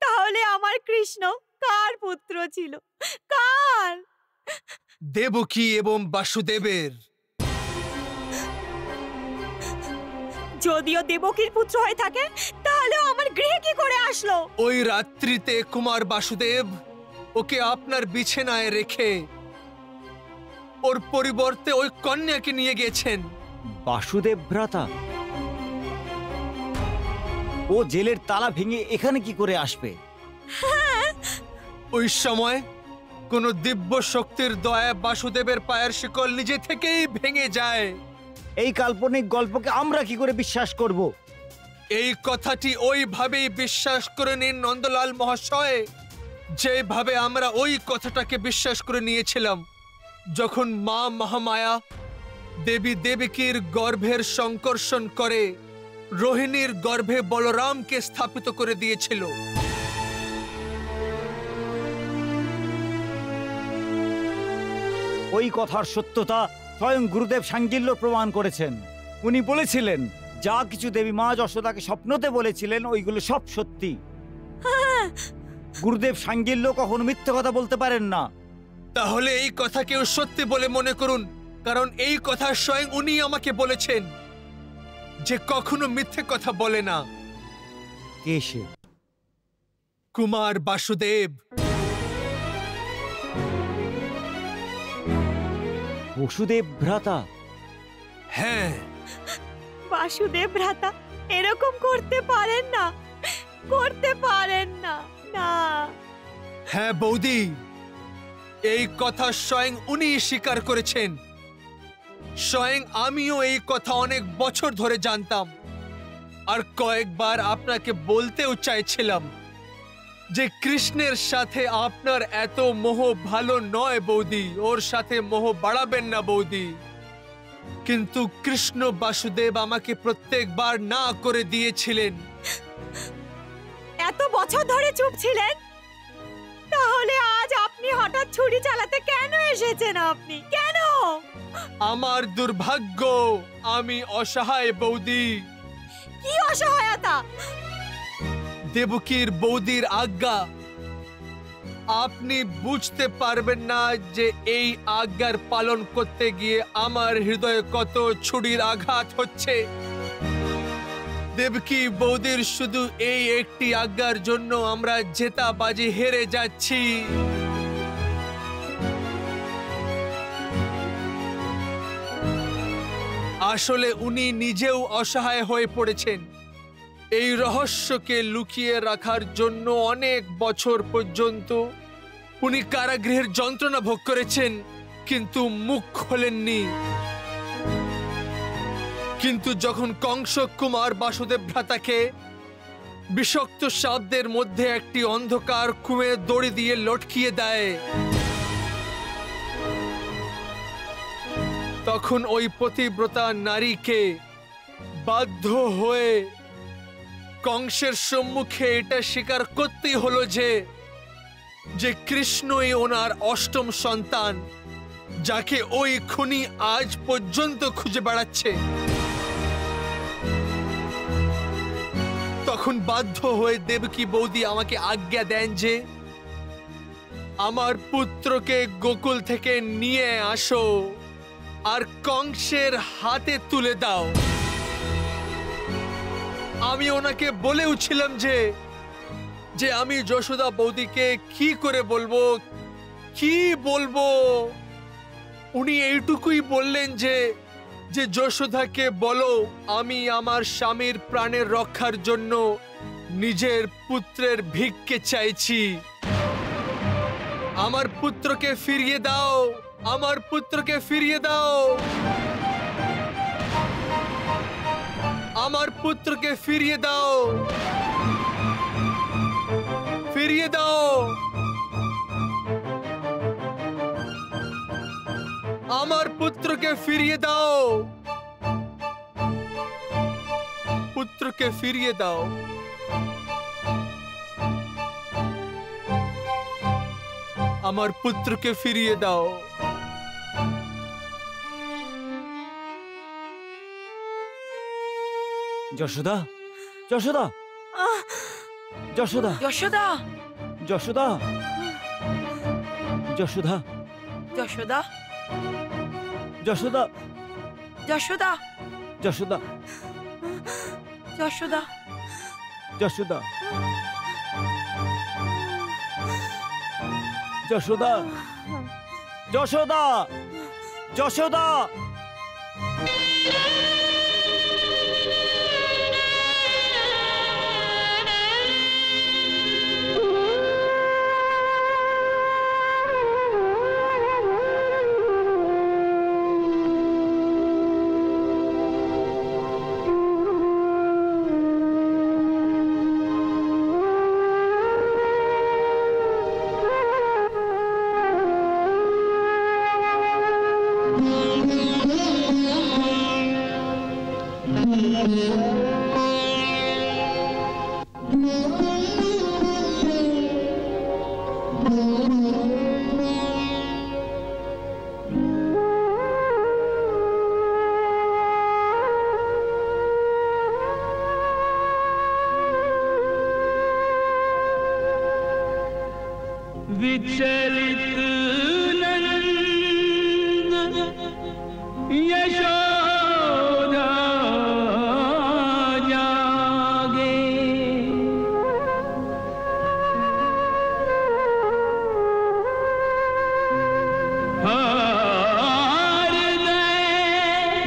তাহলে আমার কৃষ্ণ কার পুত্র ছিল? কার? দেবকী এবং বাসুদেবের। যদিও দেবকীর পুত্র হয়ে থাকে তাহলে আমার গৃহে কি করে আসলো? ওই রাত্রিতে কুমার বাসুদেব ওকে আপনার বিছানায় রেখে ওর পরিবর্তে ওই কন্যাকে নিয়ে গেছেন। বাসুদেব ভ্রাতা? ও জেলের তালা ভেঙে এখানে কি করে আসবে? ওই সময় কোন দিব্য শক্তির দয়া বাসুদেবের পায়ের শিকল নিজে থেকেই ভেঙে যায়। এই কাল্পনিক গল্পকে আমরা কি করে বিশ্বাস করব? এই কথাটি ওইভাবেই বিশ্বাস করে নিন নন্দলাল মহাশয়, যেভাবে আমরা ওই কথাটাকে বিশ্বাস করে নিয়েছিলাম যখন মা মহামায়া দেবী দেবকীর গর্ভের সংকর্ষণ করে রোহিণীর গর্ভে বলরামকে স্থাপিত করে দিয়েছিল। ওই কথার সত্যতা স্বয়ং গুরুদেব সাঙ্গিল্য প্রমাণ করেছেন। উনি বলেছিলেন যা কিছু দেবী মা যশোদাকে স্বপ্নতে বলেছিলেন ওইগুলো সব সত্যি। গুরুদেব সাঙ্গিল্য কখনো মিথ্যে কথা বলতে পারেন না। তাহলে এই কথা কেউ সত্যি বলে মনে করুন, কারণ এই কথা স্বয়ং উনি আমাকে বলেছেন যে কখনো মিথ্যে কথা বলে না। কে সে? কুমার বাসুদেব। বসুদেব ভ্রাতা? হ্যাঁ। বাসুদেব ভ্রাতা এরকম করতে পারেন না, করতে পারেন না। না। হ্যাঁ বৌদি, এই কথা স্বয়ং উনি স্বীকার করেছেন। স্বয়ং আমিও এই কথা অনেক বছর ধরে জানতাম, আর কয়েকবার আপনাকে বলতেও চাইছিলাম যে কৃষ্ণের সাথে আপনার এত মোহ ভালো নয় বৌদি, ওর সাথে মোহ বাড়াবেন না বৌদি। কিন্তু কৃষ্ণ বাসুদেব আমাকে প্রত্যেকবার না করে দিয়েছিলেন। এত বছর ধরে চুপ ছিলেন, তাহলে আজ আপনি হঠাৎ ছুরি চালাতে কেন এসেছেন? আপনি কেন? আমার দুর্ভাগ্য, আমি অসহায় বৌদি। কি অসহায়তা? দেবকীর বৌদির আজ্ঞা। আপনি বুঝতে পারবেন না যে এই আজ্ঞার পালন করতে গিয়ে আমার হৃদয়ে কত ছুরির আঘাত হচ্ছে। দেবকী বৌদির শুধু এই একটি আজ্ঞার জন্য আমরা জেতাবাজি হেরে যাচ্ছি। আসলে উনি নিজেও অসহায় হয়ে পড়েছেন। এই রহস্যকে লুকিয়ে রাখার জন্য অনেক বছর পর্যন্ত উনি কারাগৃহের যন্ত্রণা ভোগ করেছেন, কিন্তু মুখ খোলেননি। কিন্তু যখন কংস কুমার বাসুদেব ভ্রাতাকে বিষাক্ত সাপদের মধ্যে একটি অন্ধকার কুঁয়ে দড়ি দিয়ে লটকিয়ে দেয়, তখন ওই পতিব্রতা নারীকে বাধ্য হয়ে কংসের সম্মুখে এটা স্বীকার করতেই হলো যে কৃষ্ণই ওনার অষ্টম সন্তান, যাকে ওই খুনি আজ পর্যন্ত খুঁজে বেড়াচ্ছে। তখন বাধ্য হয়ে দেবকী বৌদি আমাকে আজ্ঞা দেন যে আমার পুত্রকে গোকুল থেকে নিয়ে আসো আর কংসের হাতে তুলে দাও। আমি ওনাকে বলেওছিলাম যে আমি যশোদা বৌদিকে কি করে বলবো, কি বলবো। উনি এইটুকুই বললেন যে যশোদাকে বলো আমি আমার স্বামীর প্রাণের রক্ষার জন্য নিজের পুত্রের ভিক্ষে চাইছি। আমার পুত্রকে ফিরিয়ে দাও, আমার পুত্রকে ফিরিয়ে দাও, আমার পুত্রকে ফিরিয়ে দাও, ফিরিয়ে দাও। আমার পুত্রকে ফিরিয়ে দাও, পুত্রকে ফিরিয়ে দাও। আমার পুত্রকে ফিরিয়ে দাও। যশোদা, যশোদা, যশোদা, যশোদা, যশোদা, যশোদা, যশোদা, যশোদা, যশোদা, যশোদা, যশোদা, যশোদা, যশোদা, যশোদা, যশোদা। विचलित नंद यशोदा जागे, हार गए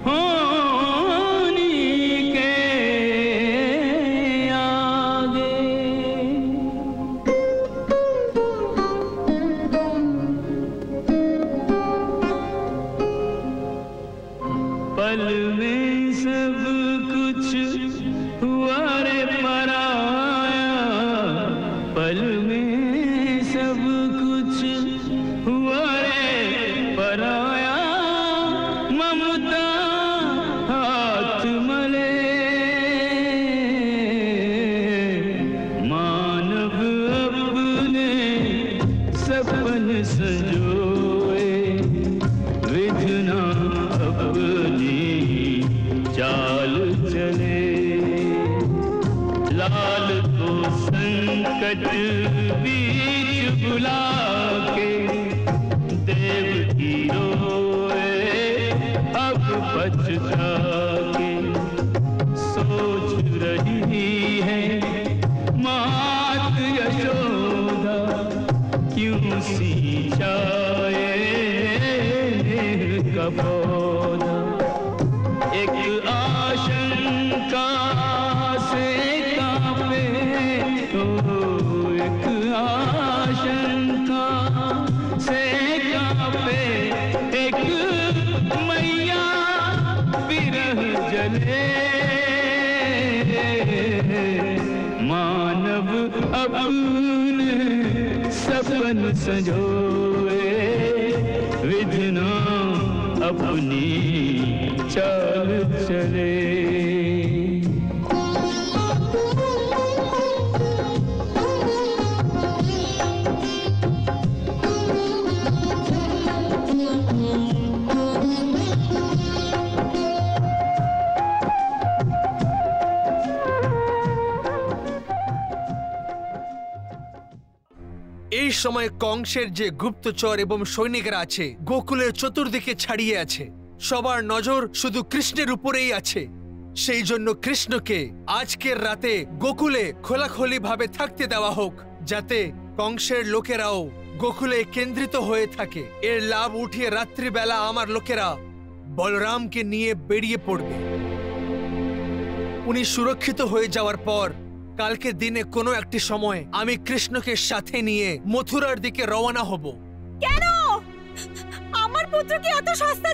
होनी के आगे। पल में सब कुछ हुआ रे पराया, पल में सब कुछ हुआ रे पराया। ममता हाथ मले मानव अपने संकट बीच बुला के देवकी रोए अब पछता के। सोच रही है मात यशोदा क्यों सिंचाए का पौधा। एक आशंका से कांपे तो एक आशंका से कांपे एक मैया विरह जले। मानव अपने सपन संजोए विधना अपनी चाल चले। এই সময় কংসের যে গুপ্তচর এবং সৈনিকরা আছে গোকুলের চতুর্দিকে ছাড়িয়ে আছে, সবার নজর শুধু কৃষ্ণের উপরেই আছে। সেই জন্য কৃষ্ণকে আজকের রাতে গোকুলে খোলাখলি ভাবে থাকতে দেওয়া হোক, যাতে কংসের লোকেরাও গোকুলে কেন্দ্রিত হয়ে থাকে। এর লাভ উঠিয়ে রাত্রিবেলা আমার লোকেরা বলরামকে নিয়ে বেরিয়ে পড়বে। উনি সুরক্ষিত হয়ে যাওয়ার পর কালকে দিনে কোনো একটি সময় আমি কৃষ্ণকে সাথে নিয়ে মথুরার দিকে রওনা হব। কেন? আমার পুত্র কি এত সস্তা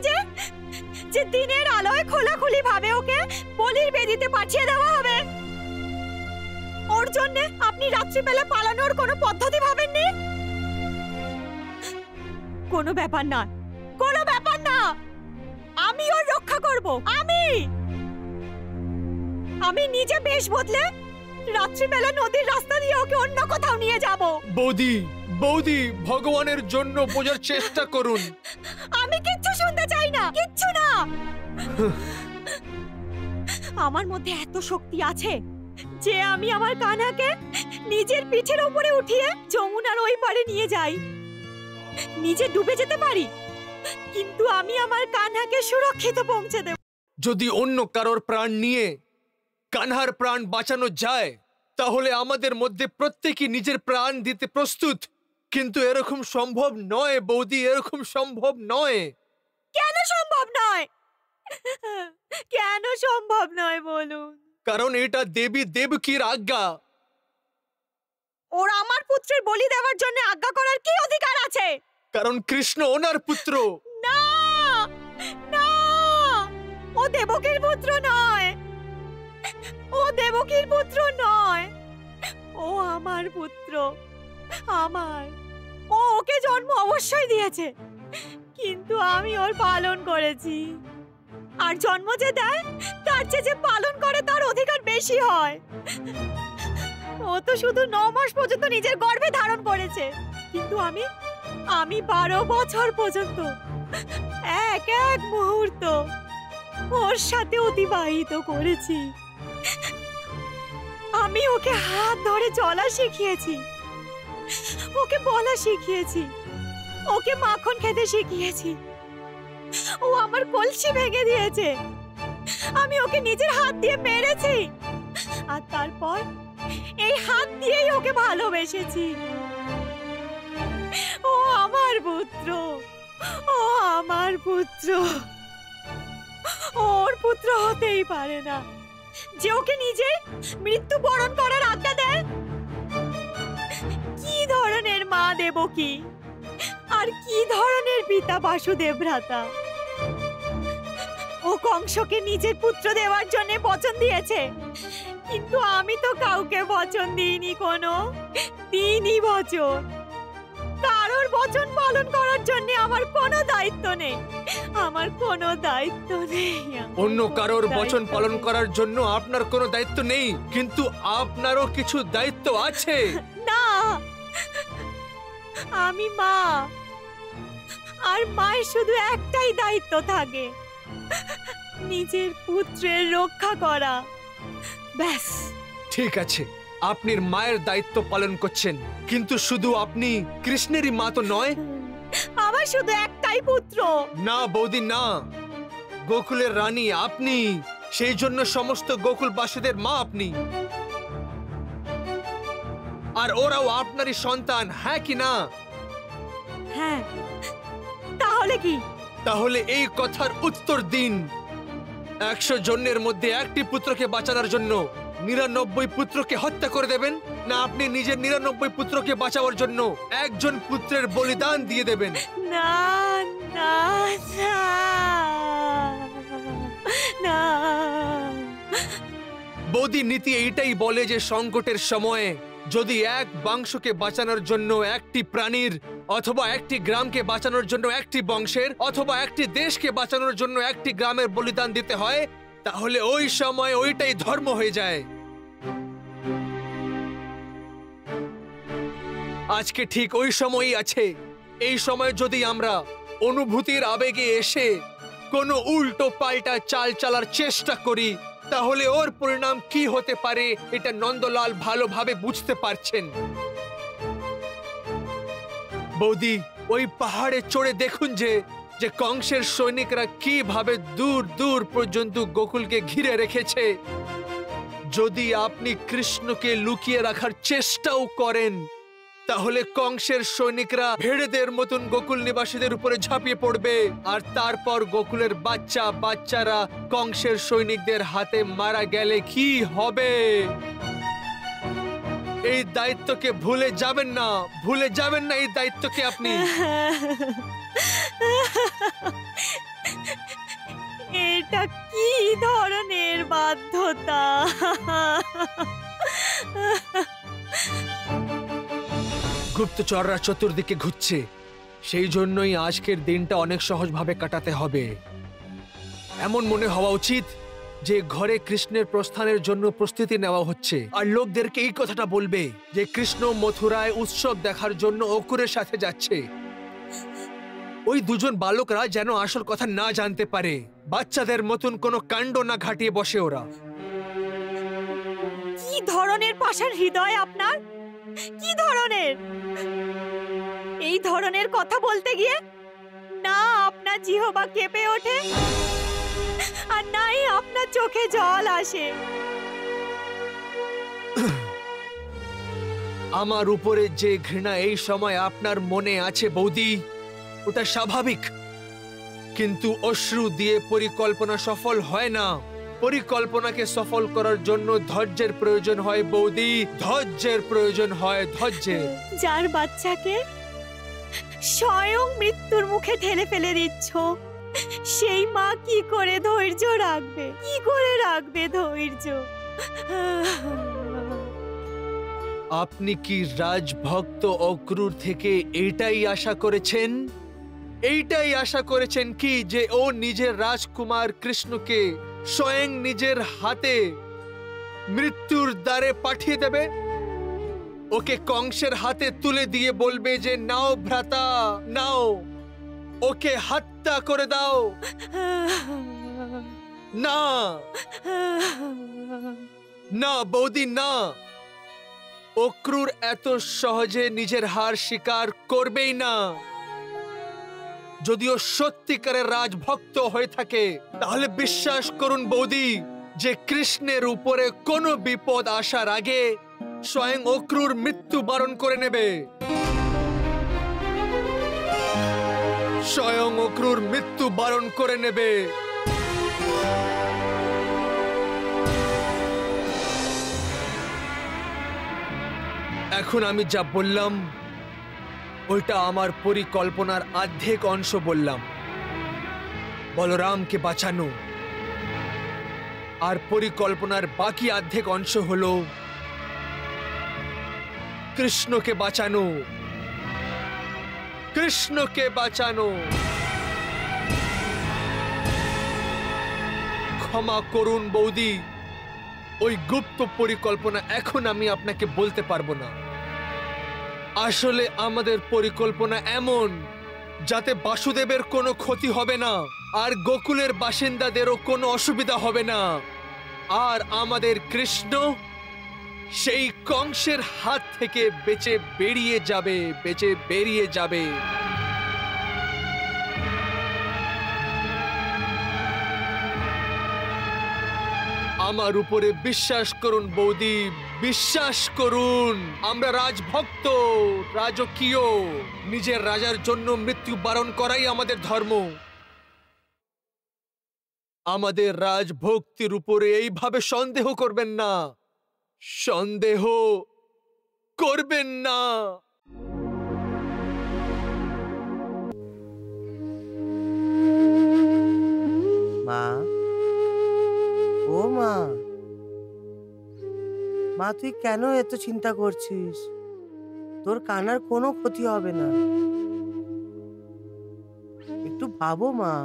যে দিনের আলোয় খোলাখুলি ভাবে ওকে বলির বেদিতে পাঠিয়ে দেওয়া হবে? ওর জন্য আপনি রাত্রিবেলা পালানোর কোনো পদ্ধতি ভাবেননি? কোনো ব্যাপার না, কোনো ব্যাপার না, আমি ওর রক্ষা করব। আমি নিজে বেশ বদলে রাত্রিবেলা নদীর রাস্তা দিয়ে ওকে অন্য কোথাও নিয়ে যাব। বৌদি, বৌদি, ভগবানের জন্য বোঝার চেষ্টা করুন। আমি কিচ্ছু শুনতে চাই না, কিচ্ছু না। আমার মধ্যে এত শক্তি আছে যে আমি আমার কানহাকে নিজের পিঠের উপরে উঠিয়ে যমুনার ওই পারে নিয়ে যাই। নিজে ডুবে যেতে পারি, কিন্তু আমি আমার কানহাকে সুরক্ষিত পৌঁছে দেব। যদি অন্য কারোর প্রাণ নিয়ে কানহার প্রাণ বাঁচানো যায় তাহলে আমাদের মধ্যে প্রত্যেকই নিজের প্রাণ দিতে প্রস্তুত। কিন্তু এরকম সম্ভব নয় বৌদি, এরকম সম্ভব নয়। কেন সম্ভব নয়? কেন সম্ভব নয় বলুন? কারণ এটা দেবী দেবকীর আজ্ঞা। ওর আমার পুত্রের বলি দেওয়ার জন্য আজ্ঞা করার কি অধিকার আছে? কারণ কৃষ্ণ ওনার পুত্র। না না, ও দেবকীর পুত্র নয়, ও দেবকীর পুত্র নয়, ও আমার পুত্র। আমার, ও ওকে জন্ম অবশ্যই দিয়েছে, কিন্তু আমি ওর পালন করেছি। আর জন্ম যে দেয় তার চেয়ে যে পালন করে তার অধিকার বেশি হয়। ও তো শুধু 9 মাস পর্যন্ত নিজের গর্ভে ধারণ করেছে, কিন্তু আমি 12 বছর পর্যন্ত এক এক মুহূর্ত ওর সাথে অতিবাহিত করেছি। আমি ওকে হাত ধরে চলা শিখিয়েছি, ওকে বলা শিখিয়েছি, ওকে মাখন খেতে শিখিয়েছি। ও আমার কলসি ভেঙে দিয়েছে, আমি ওকে নিজের হাত দিয়ে মেরেছি, আর তারপর এই হাত দিয়েই ওকে ভালোবেসেছি। ও আমার পুত্র, ও আমার পুত্র। ওর পুত্র হতেই পারে না যে ওকে নিজে মৃত্যুবরণ করার আজ্ঞা দেয়। কি ধরনের মা দেবকী আর কি ধরনের পিতা বাসুদেব ভ্রাতা! ও কংসকে নিজের পুত্র দেওয়ার জন্য বচন দিয়েছে, কিন্তু আমি তো কাউকে বচন দিইনি, কোনো দিইনি বচন। কারোর বচন পালন করার জন্য আমার কোনো দায়িত্ব নেই, আমার কোনো দায়িত্ব নেই। অন্য কারোর বচন পালন করার জন্য আপনার কোনো দায়িত্ব নেই, কিন্তু আপনারও কিছু দায়িত্ব আছে। না, আমি মা, আর মায়ের শুধু একটাই দায়িত্ব থাকে, নিজের পুত্রের রক্ষা করা, ব্যাস। ঠিক আছে, আপনার মায়ের দায়িত্ব পালন করছেন, কিন্তু শুধু আপনি কৃষ্ণেরই মা তো নয়। আমার শুধু একটাই পুত্র। না বৌদি না, গোকুলের রানী আপনি, সেই জন্য সমস্ত গোকুলবাসীদের মা আপনি। আর ওরাও আপনারই সন্তান, হ্যাঁ কি না? হ্যাঁ, তাহলে কি? তাহলে এই কথার উত্তর দিন। 100 জনের মধ্যে একটি পুত্রকে বাঁচানোর জন্য 99 পুত্রকে হত্যা করে দেবেন, না আপনি নিজের 99 পুত্রকে বাঁচানোর জন্য একজন পুত্রের বলিদান দিয়ে দেবেন? না না না না। বৌদি নীতি এইটাই বলে যে সংকটের সময়ে যদি এক বংশকে বাঁচানোর জন্য একটি প্রাণীর, অথবা একটি গ্রামকে বাঁচানোর জন্য একটি বংশের, অথবা একটি দেশকে বাঁচানোর জন্য একটি গ্রামের বলিদান দিতে হয়, তাহলে ওই সময় ওইটাই ধর্ম হয়ে যায়। আজকে ঠিক ওই সময়ই আছে। এই সময় যদি আমরা অনুভূতির আবেগে এসে কোনো উল্টো পাল্টা চাল চালার চেষ্টা করি, তাহলে ওর পরিণাম কি হতে পারে এটা নন্দলাল ভালোভাবে বুঝতে পারছেন। বৌদি, ওই পাহাড়ে চড়ে দেখুন যে কংসের সৈনিকরা কিভাবে দূর দূর পর্যন্ত গোকুলকে ঘিরে রেখেছে। যদি আপনি কৃষ্ণকে লুকিয়ে রাখার চেষ্টাও করেন, তাহলে কংসের সৈনিকরা ভেড়েদের মতন গোকুল নিবাসীদের উপরে ঝাঁপিয়ে পড়বে, আর তারপর গোকুলের বাচ্চারা কংসের সৈনিকদের হাতে মারা গেলে কি হবে? এই দায়িত্বকে ভুলে যাবেন না, ভুলে যাবেন না এই দায়িত্বকে আপনি। এটা কি ধরনের বাধ্যতা? গুপ্তচররা চতুর্দিকে ঘুরছে, সেই জন্যই আজকের দিনটা অনেক সহজভাবে কাটাতে হবে। এমন মনে হওয়া উচিত যে ঘরে কৃষ্ণের প্রস্থানের জন্য প্রস্তুতি নেওয়া হচ্ছে, আর লোকদেরকে এই কথাটা বলবে যে কৃষ্ণ মথুরায় উৎসব দেখার জন্য অকুরের সাথে যাচ্ছে। ওই দুজন বালকরা যেন আসল কথা না জানতে পারে, বাচ্চাদের মতন কোনো কাণ্ড না ঘাটিয়ে বসে ওরা। কি ধরনের পাষাণ হৃদয় আপনার? কি ধরনের? এই ধরনের কথা বলতে গিয়ে না আপনার জিহ্বা কেঁপে ওঠে, আর নাই আপনার চোখে জল আসে। আমার উপরে যে ঘৃণা এই সময় আপনার মনে আছে বৌদি, ওটা স্বাভাবিক, কিন্তু অশ্রু দিয়ে পরিকল্পনা সফল হয় না। পরিকল্পনাকে সফল করার জন্য ধৈর্যের প্রয়োজন হয় বৌদি, ধৈর্যের প্রয়োজন হয়, ধৈর্যের। যার বাচ্চাকে স্বয়ং মৃত্যুর মুখে ঠেলে ফেলে দিচ্ছ, সেই মা কি করে ধৈর্য রাখবে? কি করে রাখবে ধৈর্য? আপনি কি রাজভক্ত অক্রূর থেকে এইটাই আশা করেছেন? এইটাই আশা করেছেন কি যে ও নিজের রাজকুমার কৃষ্ণকে স্বয়ং নিজের হাতে মৃত্যুর দ্বারে পাঠিয়ে দেবে? ওকে কংসের হাতে তুলে দিয়ে বলবে যে নাও ভ্রাতা নাও, ওকে হত্যা করে দাও? না না বৌদি না, অক্রূর এত সহজে নিজের হার স্বীকার করবেই না। যদিও সত্যিকারের রাজভক্ত হয়ে থাকে, তাহলে বিশ্বাস করুন বৌদি যে কৃষ্ণের উপরে কোনো বিপদ আসার আগে স্বয়ং অক্রূর মৃত্যু বরণ করে নেবে, স্বয়ং অক্রূর মৃত্যু বরণ করে নেবে। এখন আমি যা বললাম ওইটা আমার পরিকল্পনার অর্ধেক অংশ বললাম, বলরামকে বাঁচানো। আর পরিকল্পনার বাকি অর্ধেক অংশ হলো কৃষ্ণকে বাঁচানো, কৃষ্ণকে বাঁচানো। ক্ষমা করুন বৌদি, ওই গুপ্ত পরিকল্পনা এখন আমি আপনাকে বলতে পারবো না। আসলে আমাদের পরিকল্পনা এমন যাতে বাসুদেবের কোনো ক্ষতি হবে না, আর গোকুলের বাসিন্দাদেরও কোনো অসুবিধা হবে না, আর আমাদের কৃষ্ণ সেই কংসের হাত থেকে বেঁচে বেরিয়ে যাবে, বেঁচে বেরিয়ে যাবে। আমার উপরে বিশ্বাস করুন বৌদি, বিশ্বাস করুন। আমরা রাজভক্ত, রাজকীয়। নিজের রাজার জন্য মৃত্যু বরণ করাই আমাদের ধর্ম। আমাদের রাজভক্তির উপরে এইভাবে সন্দেহ করবেন না, সন্দেহ করবেন না। মা, ও মা, মা তুই কেন এত চিন্তা করছিস? তোর কানার কোনো ক্ষতি হবে না। একটু ভাবো মা,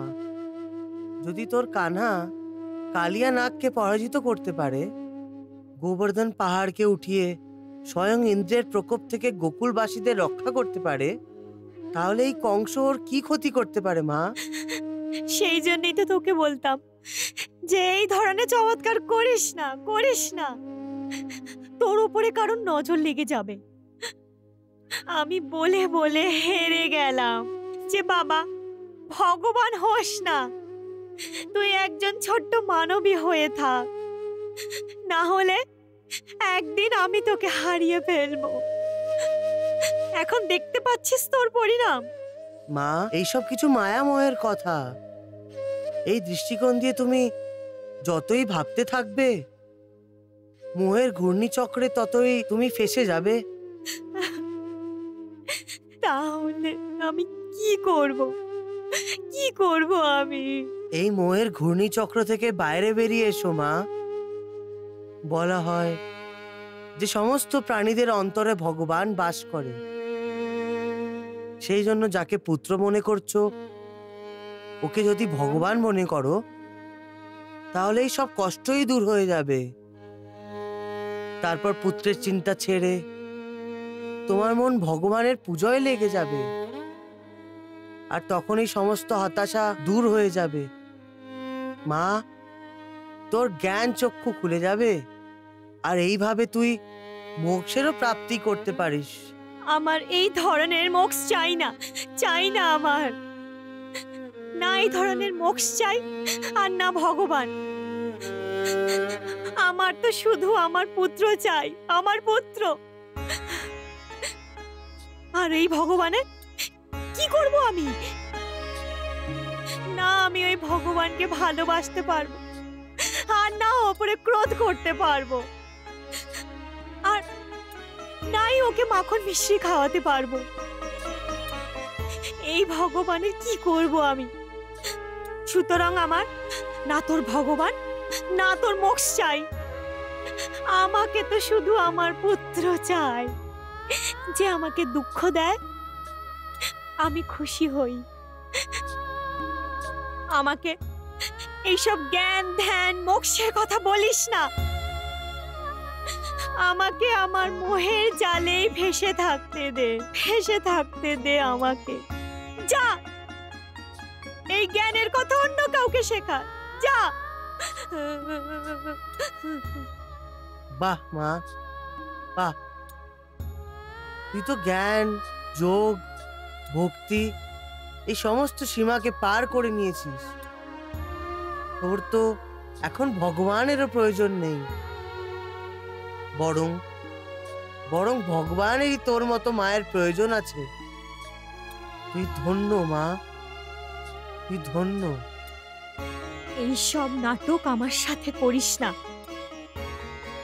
যদি তোর কানহা কালিয়া নাগকে পরাজিত করতে পারে, গোবর্ধন পাহাড়কে উঠিয়ে স্বয়ং ইন্দ্রের প্রকোপ থেকে গোকুলবাসীদের রক্ষা করতে পারে, তাহলে এই কংস ওর কি ক্ষতি করতে পারে মা? সেই জন্যই তো তোকে বলতাম যে এই ধরনের চমৎকার করিস না, করিস না। তোর উপরে কারণ নজর লেগে যাবে। আমি বলে বলে হেরে গেলাম যে বাবা ভগবান হোস না, তুই একজন ছোট্ট মানবী হয়ে থাক, না হলে একদিন আমি তোকে হারিয়ে ফেলবো। এখন দেখতে পাচ্ছিস তোর পরিণাম। মা, এইসব কিছু মায়াময়ের কথা। এই দৃষ্টিকোণ দিয়ে তুমি যতই ভাবতে থাকবে, মোহের ঘূর্ণিচক্রে ততই তুমি ফেঁসে যাবে। তাহলে আমি কি করব? কি করব আমি? এই মোহের ঘূর্ণিচক্র থেকে বাইরে বেরিয়ে এসো মা। বলা হয় যে সমস্ত প্রাণীদের অন্তরে ভগবান বাস করে। সেই জন্য যাকে পুত্র মনে করছো, ওকে যদি ভগবান মনে করো, তাহলে এই সব কষ্টই দূর হয়ে যাবে। তারপর পুত্রের চিন্তা ছেড়ে তোমার মন ভগবানের পূজায় লেগে যাবে, আর তখন এই সমস্ত হতাশা দূর হয়ে যাবে। মা, তোর জ্ঞান চক্ষু খুলে যাবে, আর এইভাবে তুই মোক্ষেরও প্রাপ্তি করতে পারিস। আমার এই ধরনের মোক্ষ চাই না, চাই না আমার। না এই ধরনের মোক্ষ চাই, আর না ভগবান। আমার তো শুধু আমার পুত্র চাই, আমার পুত্র। আর এই ভগবানের কি করব আমি? না আমি ওই ভগবানকে ভালোবাসতে পারবো, আর না ওপরে ক্রোধ করতে পারবো, আর নাই ওকে মাখন মিশ্রি খাওয়াতে পারবো। এই ভগবানের কি করব আমি? সুতরাং আমার না তোর ভগবান, না তোর মোক্ষ চাই। আমাকে তো শুধু আমার পুত্র চাই, যে আমাকে দুঃখ দেয় আমি খুশি হই। আমাকে এইসব জ্ঞান ধ্যান মোক্ষের কথা বলিস না। আমাকে আমার মোহের জালেই ভেসে থাকতে দে, ভেসে থাকতে দে আমাকে। যা, এই জ্ঞানের কথা অন্য কাউকে শেখা, যা। বাহ মা, বাহ। তুই তো জ্ঞান, যোগ, ভক্তি এই সমস্ত সীমাকে পার করে নিয়েছিস। তোর তো এখন ভগবানেরও প্রয়োজন নেই, বরং বরং ভগবানেরই তোর মতো মায়ের প্রয়োজন আছে। তুই ধন্য মা, তুই ধন্য। এইসব নাটক আমার সাথে করিস না।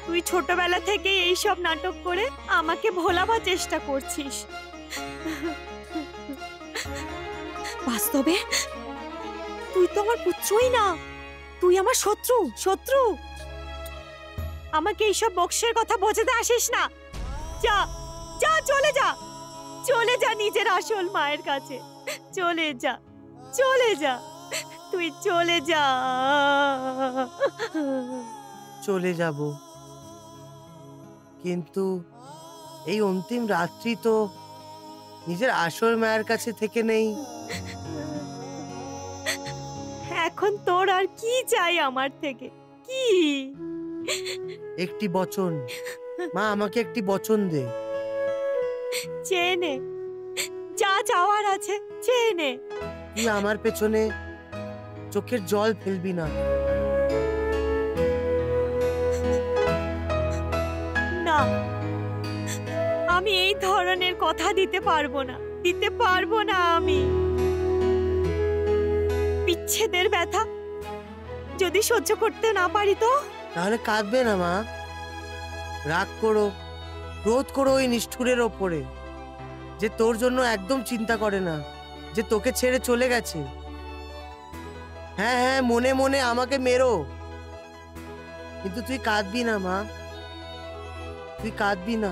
তুই ছোটবেলা থেকে এইসব নাটক করে আমাকে ভোলাবার চেষ্টা করছিস। বাস্তবে তুই তো আমার পুত্রই না, তুই আমার শত্রু, শত্রু। আমাকে এইসব বক্সের কথা বোঝাতে আসিস না। যা, যা, চলে যা, চলে যা নিজের আসল মায়ের কাছে। চলে যা, চলে যা, তুই চলে যা। চলে যাব, কিন্তু এই অন্তিম রাত্রি তো নিজের আসল মায়ের কাছে থেকে নেই। এখন তোর আর কি চাই আমার থেকে? কি? একটি বচন, মা আমাকে একটি বচন দে। চেয়ে নে, যা চাওয়ার আছে চেয়ে নে। তুই আমার পেছনে চোখের জল ফেলবি না। না, আমি এই ধরনের কথা দিতে পারবো না, দিতে পারবো না আমি। বিচ্ছেদের ব্যথা যদি সহ্য করতে না পারি তো? তাহলে কাঁদবে না মা, রাগ করো, ক্রোধ করো ওই নিষ্ঠুরের ওপরে, যে তোর জন্য একদম চিন্তা করে না, যে তোকে ছেড়ে চলে গেছে। হ্যাঁ হ্যাঁ, মনে মনে আমাকে মেরো, কিন্তু তুই কাঁদবি না মা, তুই কাঁদবি না।